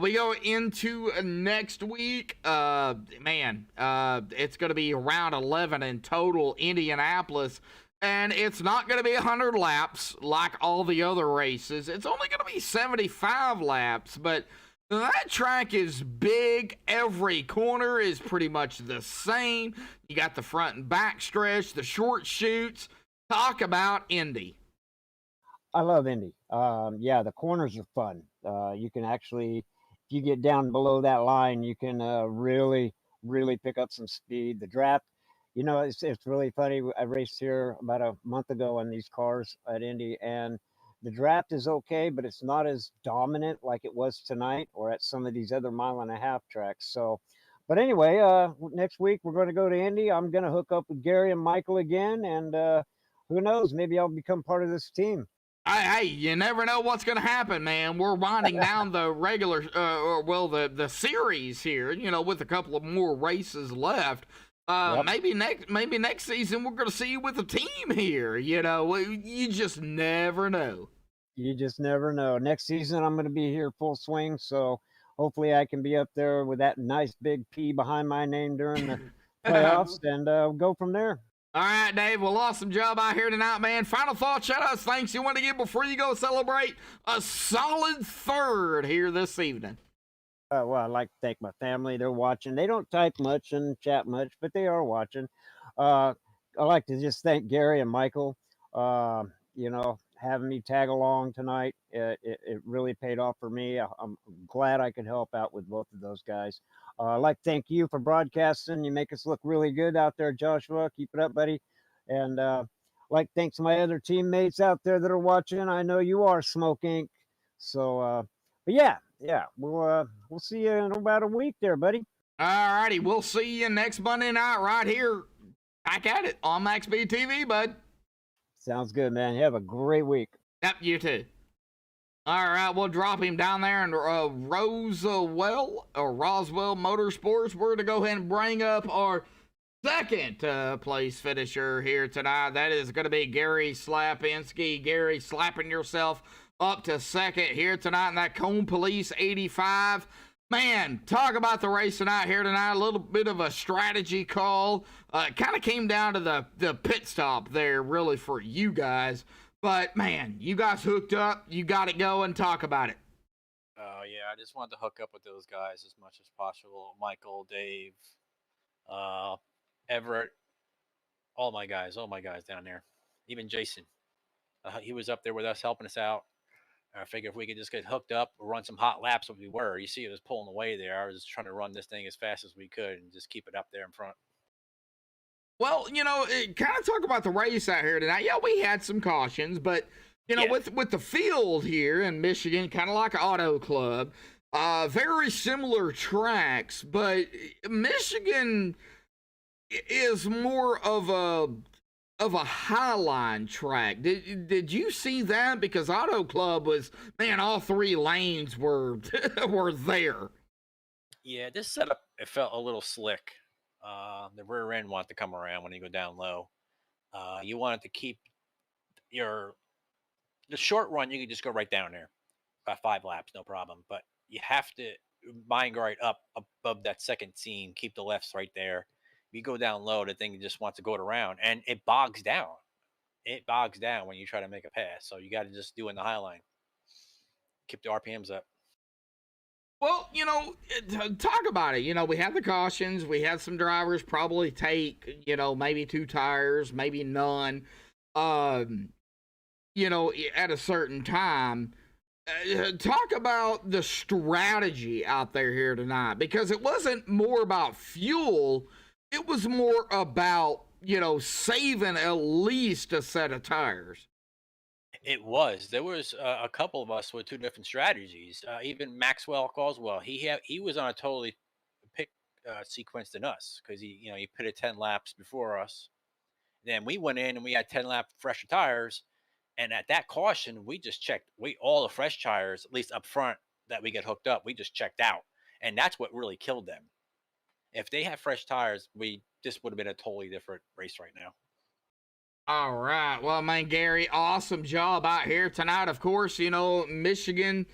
We go into next week. Man, it's going to be round 11 in total, Indianapolis. And it's not going to be 100 laps like all the other races. It's only going to be 75 laps, but that track is big. Every corner is pretty much the same. You got the front and back stretch, the short chutes. Talk about Indy. I love Indy. Yeah, the corners are fun. You can actually, if you get down below that line, you can really pick up some speed. The draft, you know, it's really funny. I raced here about a month ago on these cars at Indy, and the draft is okay, but it's not as dominant like it was tonight or at some of these other 1.5 mile tracks. So, but anyway, next week we're going to go to Indy. I'm going to hook up with Gary and Michael again, and who knows, maybe I'll become part of this team. Hey, you never know what's going to happen, man. We're winding down the regular, the series here, with a couple of more races left. Yep. Maybe next season we're going to see you with a team here. You just never know. You just never know. Next season, I'm going to be here full swing, so hopefully I can be up there with that nice big P behind my name during the playoffs, and go from there. All right, Dave. Well, awesome job out here tonight, man. Final thoughts, shout-outs, thanks you want to give before you go celebrate a solid third here this evening. Well, I'd like to thank my family. They're watching. They don't type much and chat much, but they are watching. I'd like to just thank Gary and Michael, having me tag along tonight. It really paid off for me. I'm glad I could help out with both of those guys. I'd like to thank you for broadcasting. You make us look really good out there, Joshua. Keep it up, buddy. And I'd like to thank my other teammates out there that are watching. I know you are, Smoke Inc. So, but yeah, we'll see you in about a week there, buddy. All righty, we'll see you next Monday night right here. Back at it on MaxSpeedTV, bud. Sounds good, man. You have a great week. Yep, you too. All right, we'll drop him down there in Roswell Motorsports. We're going to go ahead and bring up our second place finisher here tonight. That is going to be Gary Slapinski. Gary, slapping yourself up to second here tonight in that Cone Police 85. Man, talk about the race tonight here tonight. A little bit of a strategy call. It kind of came down to the pit stop there, really, for you guys. But, man, you guys hooked up. You got it going. Talk about it. Oh, yeah. I just wanted to hook up with those guys as much as possible. Michael, Dave, Everett, all my guys down there. Even Jason. He was up there with us, helping us out. I figured if we could just get hooked up, run some hot laps, we were. You see, it was pulling away there. I was just trying to run this thing as fast as we could and just keep it up there in front. Well, kind of talk about the race out here tonight. Yeah, we had some cautions, but, with the field here in Michigan, kind of like an auto club, very similar tracks, but Michigan is more of a highline track. Did you see that? Because Auto Club was, man, all three lanes were were there. Yeah, this setup, it felt a little slick. The rear end wanted to come around when you go down low. You wanted to keep the short run. You can just go right down there, about 5 laps, no problem. But you have to mind right up above that second seam. Keep the lefts right there. If you go down low, the thing just wants to go around, and it bogs down. It bogs down when you try to make a pass. So you got to just do in the high line. Keep the RPMs up. Well, talk about it. We had the cautions. We had some drivers probably take, maybe 2 tires, maybe none, at a certain time. Talk about the strategy out there here tonight, because it wasn't more about fuel. It was more about, saving at least a set of tires. It was. There was a couple of us with 2 different strategies. Even Maxwell Causwell, he was on a totally pick sequence than us, because he put it 10 laps before us. Then we went in and we had 10 lap fresher tires, and at that caution we just checked. All the fresh tires, at least up front, that we get hooked up, we just checked out, and that's what really killed them. If they had fresh tires, this would have been a totally different race right now. All right. Well, man, Gary, awesome job out here tonight. Of course, Michigan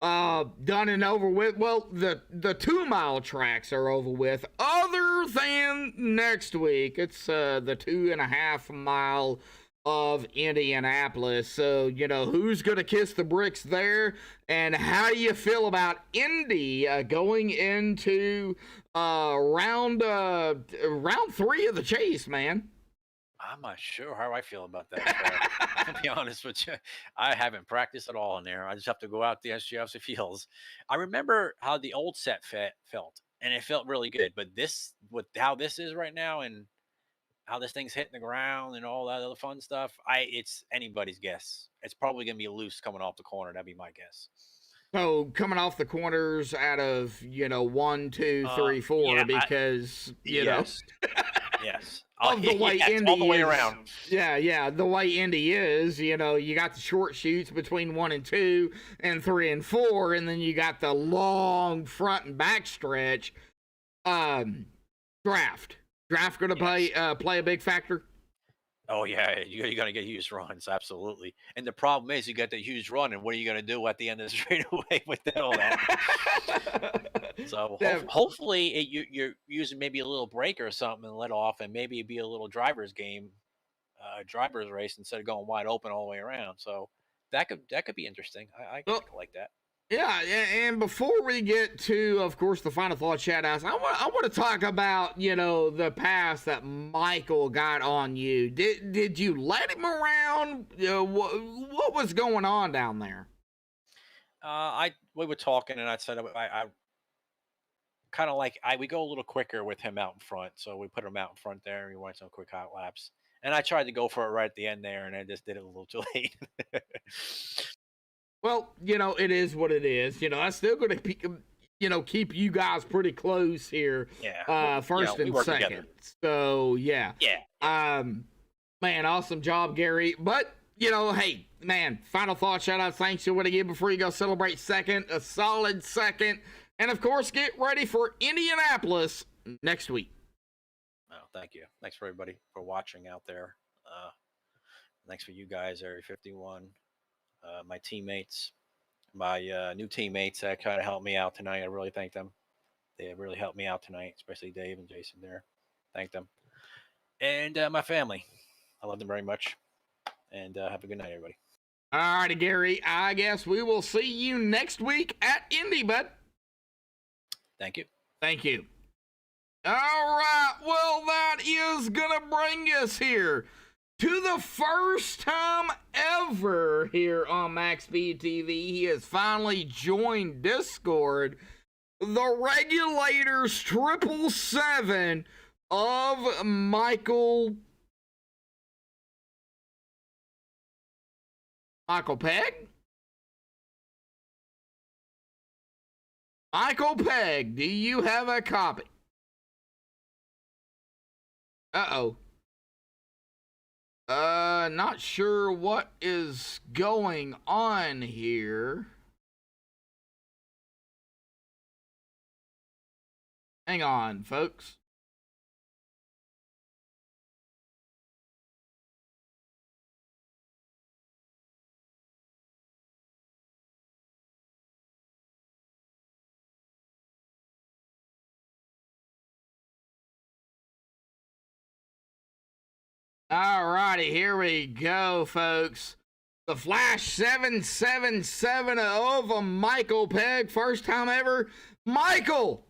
done and over with. Well, the 2-mile tracks are over with, other than next week. It's the 2.5 mile of Indianapolis. So, who's going to kiss the bricks there? And how do you feel about Indy going into round 3 of the chase, man? I'm not sure how I feel about that. To be honest with you, I haven't practiced at all in there. I just have to go out there and see how it feels. I remember how the old set felt, and it felt really good. But with how this is right now, and how this thing's hitting the ground and all that other fun stuff, it's anybody's guess. It's probably going to be loose coming off the corner. That'd be my guess. So coming off the corners out of 1, 2, 3, 4, yeah, because you know. Yes. of the way yes, Indy all the way is. around. Yeah, the way Indy is, you know, you got the short chutes between 1 and 2 and 3 and 4, and then you got the long front and back stretch. Draft going to play a big factor. Oh yeah, you're gonna get huge runs, absolutely. And the problem is, you got the huge run, and what are you gonna do at the end of the straightaway with all that? So hopefully, you're using maybe a little breaker or something and let off, and maybe it'd be a little driver's game, driver's race instead of going wide open all the way around. So that could be interesting. I could like that. Yeah, and before we get to, of course, the final thought chat house, I want to talk about, you know, the pass that Michael got on you. Did you let him around? What was going on down there? We were talking, and I said I kind of like we go a little quicker with him out in front, so we put him out in front there, and we went some quick hot laps. And I tried to go for it right at the end there, and I just did it a little too late. Well, you know, it is what it is. You know, I'm still going to, you know, keep you guys pretty close here. Yeah. First and second. Together. So, yeah. Yeah. Man, awesome job, Gary. But, you know, hey, man, final thought, shout out, thanks you want to give before you go celebrate second, a solid second. And, of course, get ready for Indianapolis next week. Oh, thank you. Thanks for everybody for watching out there. Thanks for you guys, Area 51. My teammates, my new teammates that kind of helped me out tonight. I really thank them. They have really helped me out tonight, especially Dave and Jason there. Thank them. And my family. I love them very much. And have a good night, everybody. All righty, Gary. I guess we will see you next week at Indy, bud. Thank you. Thank you. All right. Well, that is going to bring us here to the first time ever here on MaxSpeedTV. He has finally joined Discord. The Regulators 777 of Michael Pegg? Michael Pegg, do you have a copy? Uh-oh. Not sure what is going on here. Hang on, folks. All righty, here we go, folks. The Flash 777 of Michael Pegg. First time ever. Michael,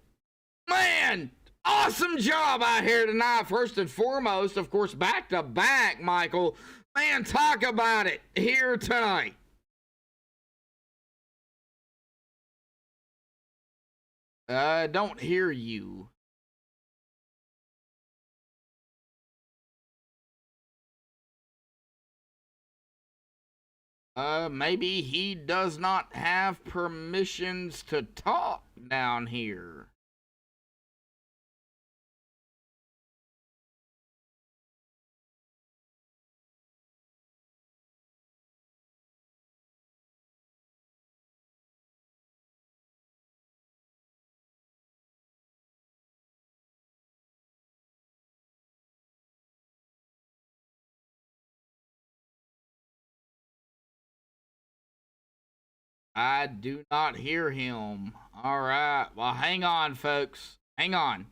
man, awesome job out here tonight. First and foremost, of course, back to back, Michael. Man, talk about it here tonight. I don't hear you. Maybe he does not have permissions to talk down here. I do not hear him. All right. Well, hang on, folks. Hang on.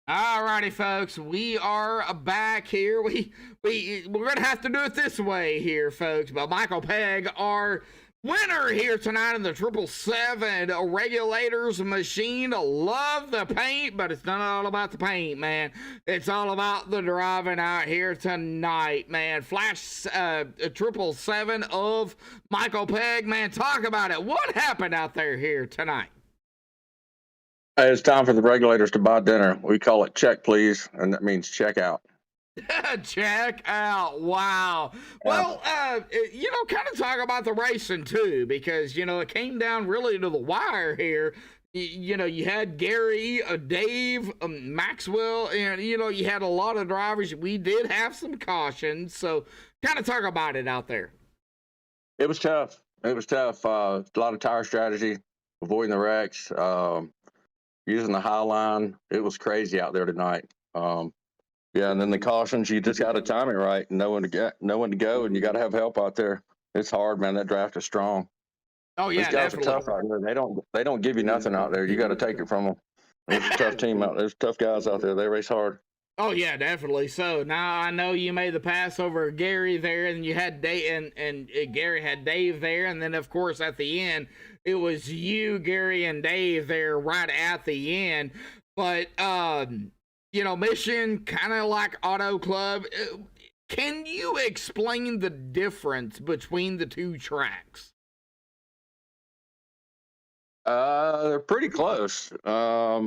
Alrighty, folks, we are back here. We're gonna have to do it this way here, folks. But Michael Pegg, our winner here tonight in the 777 Regulators machine. Love the paint, but it's not all about the paint, man. It's all about the driving out here tonight, man. Flash 777 of Michael Pegg, man. Talk about it. What happened out there here tonight? Hey, it's time for the regulators to buy dinner. We call it check, please, and that means check out. Check out. Wow. Well, kind of talk about the racing too, because, it came down really to the wire here. You had Gary, Dave, Maxwell, and, you had a lot of drivers. We did have some cautions. So kind of talk about it out there. It was tough. A lot of tire strategy, avoiding the wrecks, using the high line. It was crazy out there tonight. Yeah, and then the cautions, you just got to time it right and know when to go, and you got to have help out there. It's hard, man. That draft is strong. Oh yeah, these guys definitely. are tough out there. They don't give you nothing out there. You got to take it from them. There's a tough team out there. There's tough guys out there. They race hard. Oh yeah, definitely. So now I know you made the pass over Gary there, and you had Dave, and Gary had Dave there, and then of course at the end it was you, Gary, and Dave there right at the end. But Mission, kind of like Auto Club. Can you explain the difference between the two tracks? They're pretty close.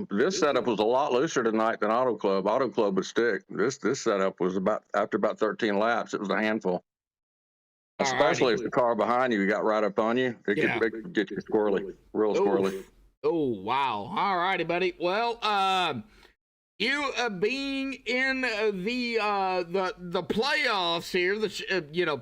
This setup was a lot looser tonight than Auto Club. Auto Club would stick. This setup was after about 13 laps, it was a handful. Especially if the car behind you got right up on you, it could get you squirrely, real squirrely. Oh wow! All righty, buddy. Well, you being in the playoffs here, the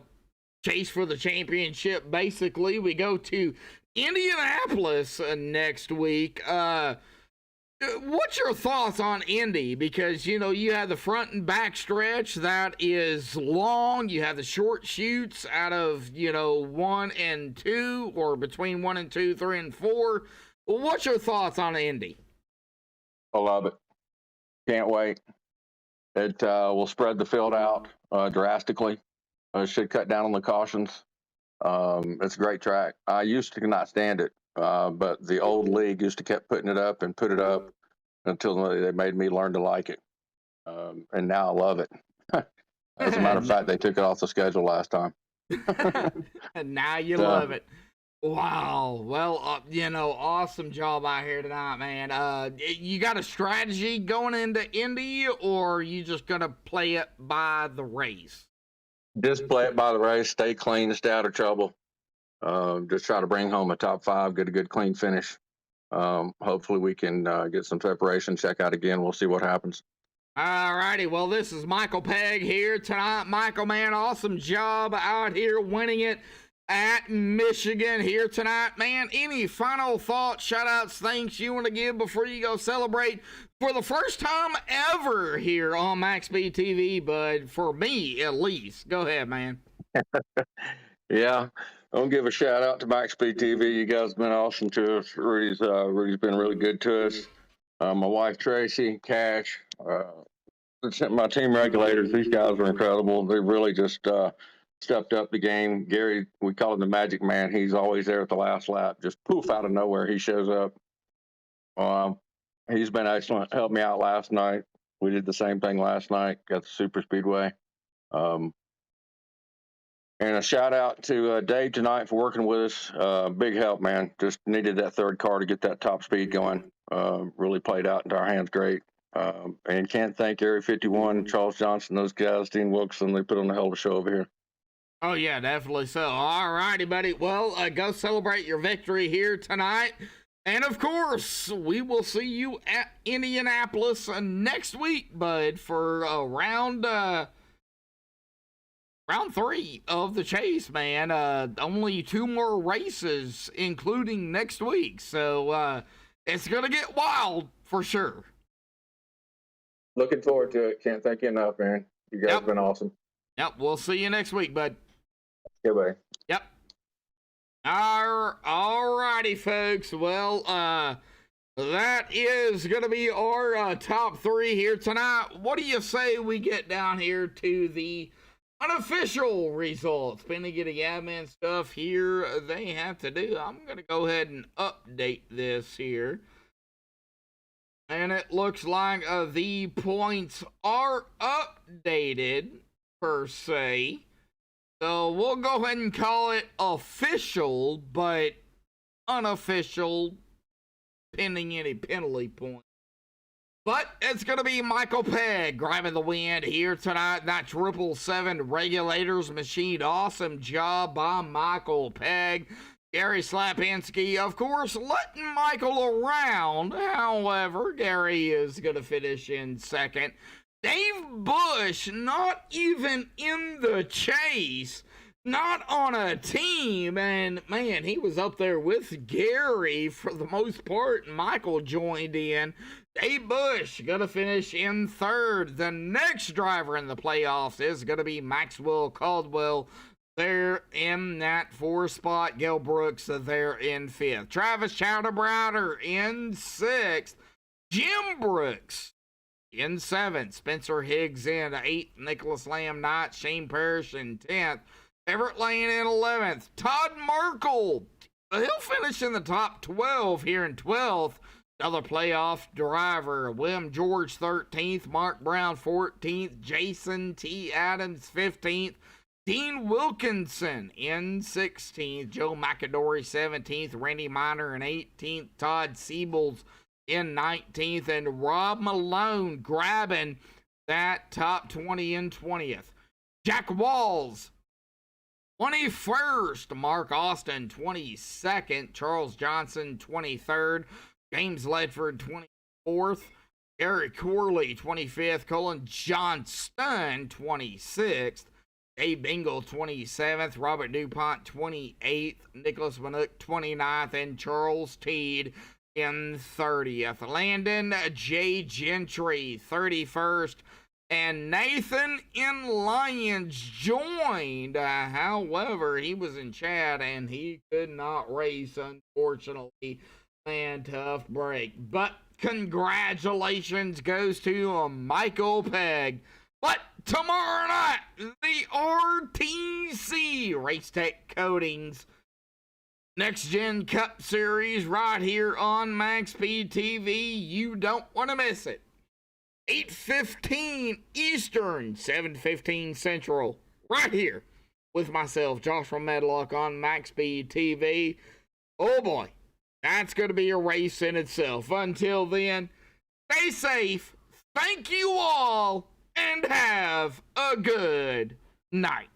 chase for the championship. Basically, we go to Indianapolis next week. What's your thoughts on Indy? Because you have the front and back stretch that is long. You have the short chutes out of 1 and 2, or between 1 and 2, 3 and 4. What's your thoughts on Indy? I love it. Can't wait. It will spread the field out drastically. It should cut down on the cautions. It's a great track. I used to not stand it, but the old league used to kept putting it up until they made me learn to like it. And now I love it. As a matter of fact, they took it off the schedule last time. And now you love it. Wow. Well, awesome job out here tonight, man. You got a strategy going into Indy, or are you just going to play it by the race? Just play it by the race, stay clean, stay out of trouble. Just try to bring home a top 5, get a good clean finish. Hopefully we can get some separation, check out again. We'll see what happens. All righty. Well, this is Michael Pegg here tonight. Michael, man, awesome job out here winning it at Michigan here tonight, man. Any final thoughts, shout outs, thanks you want to give before you go celebrate for the first time ever here on MaxSpeedTV, bud? For me, at least. Go ahead, man. Yeah, I'll give a shout out to MaxSpeedTV. You guys have been awesome to us. Rudy's been really good to us. My wife Tracy, Cash, my team regulators. These guys are incredible. They really just stepped up the game. Gary, we call him the magic man. He's always there at the last lap. Just poof, out of nowhere, he shows up. He's been excellent. Helped me out last night. We did the same thing last night. Got the super speedway. And a shout out to Dave tonight for working with us. Big help, man. Just needed that third car to get that top speed going. Really played out into our hands great. And can't thank Area 51, Charles Johnson, those guys, Dean Wilkerson. They put on a hell of a show over here. Oh, yeah, definitely so. All righty, buddy. Well, go celebrate your victory here tonight. And, of course, we will see you at Indianapolis next week, bud, for round 3 of the chase, man. Only 2 more races, including next week. So it's going to get wild for sure. Looking forward to it. Can't thank you enough, man. You guys have been awesome. Yep, we'll see you next week, bud. Yeah, buddy. Yep. All righty, folks. Well, that is going to be our top 3 here tonight. What do you say we get down here to the Unofficial results. Penny getting admin stuff here they have to do. I'm going to go ahead and update this here. And it looks like the points are updated, per se. So we'll go ahead and call it official, but unofficial, pending any penalty points. But it's going to be Michael Pegg grabbing the win here tonight. That 777 regulators machine. Awesome job by Michael Pegg. Gary Slapinski, of course, letting Michael around. However, Gary is going to finish in second. Dave Bush, not even in the chase. Not on a team, and man, he was up there with Gary for the most part. Michael joined in. Dave Bush gonna finish in third. The next driver in the playoffs is gonna be Maxwell Caldwell. There in that 4th spot. Gail Brooks there in 5th. Travis Chowder-Browder in 6th. Jim Brooks in 7th. Spencer Higgs in 8th. Nicholas Lamb Knight, Shane Parrish in 10th. Everett Lane in 11th. Todd Merkel, he'll finish in the top 12 here in 12th. Another playoff driver. William George 13th. Mark Brown 14th. Jason T. Adams 15th. Dean Wilkinson in 16th. Joe McAdory 17th. Randy Miner in 18th. Todd Siebels in 19th. And Rob Malone grabbing that top 20 in 20th. Jack Walls 21st, Mark Austin 22nd, Charles Johnson 23rd, James Ledford 24th, Eric Corley 25th, Colin Johnston 26th, Dave Bingle 27th, Robert DuPont 28th, Nicholas Manook 29th, and Charles Teed in 30th. Landon J. Gentry 31st. And Nathan in Lyons joined. However, he was in Chad and he could not race, unfortunately. Man, tough break. But congratulations goes to Michael Pegg. But tomorrow night, the RTC Race Tech Coatings Next Gen Cup Series right here on MaxSpeedTV. You don't want to miss it. 8:15 Eastern, 7:15 Central, right here with myself, Joshua Medlock, on MaxSpeedTV. Oh boy, that's going to be a race in itself. Until then, stay safe, thank you all, and have a good night.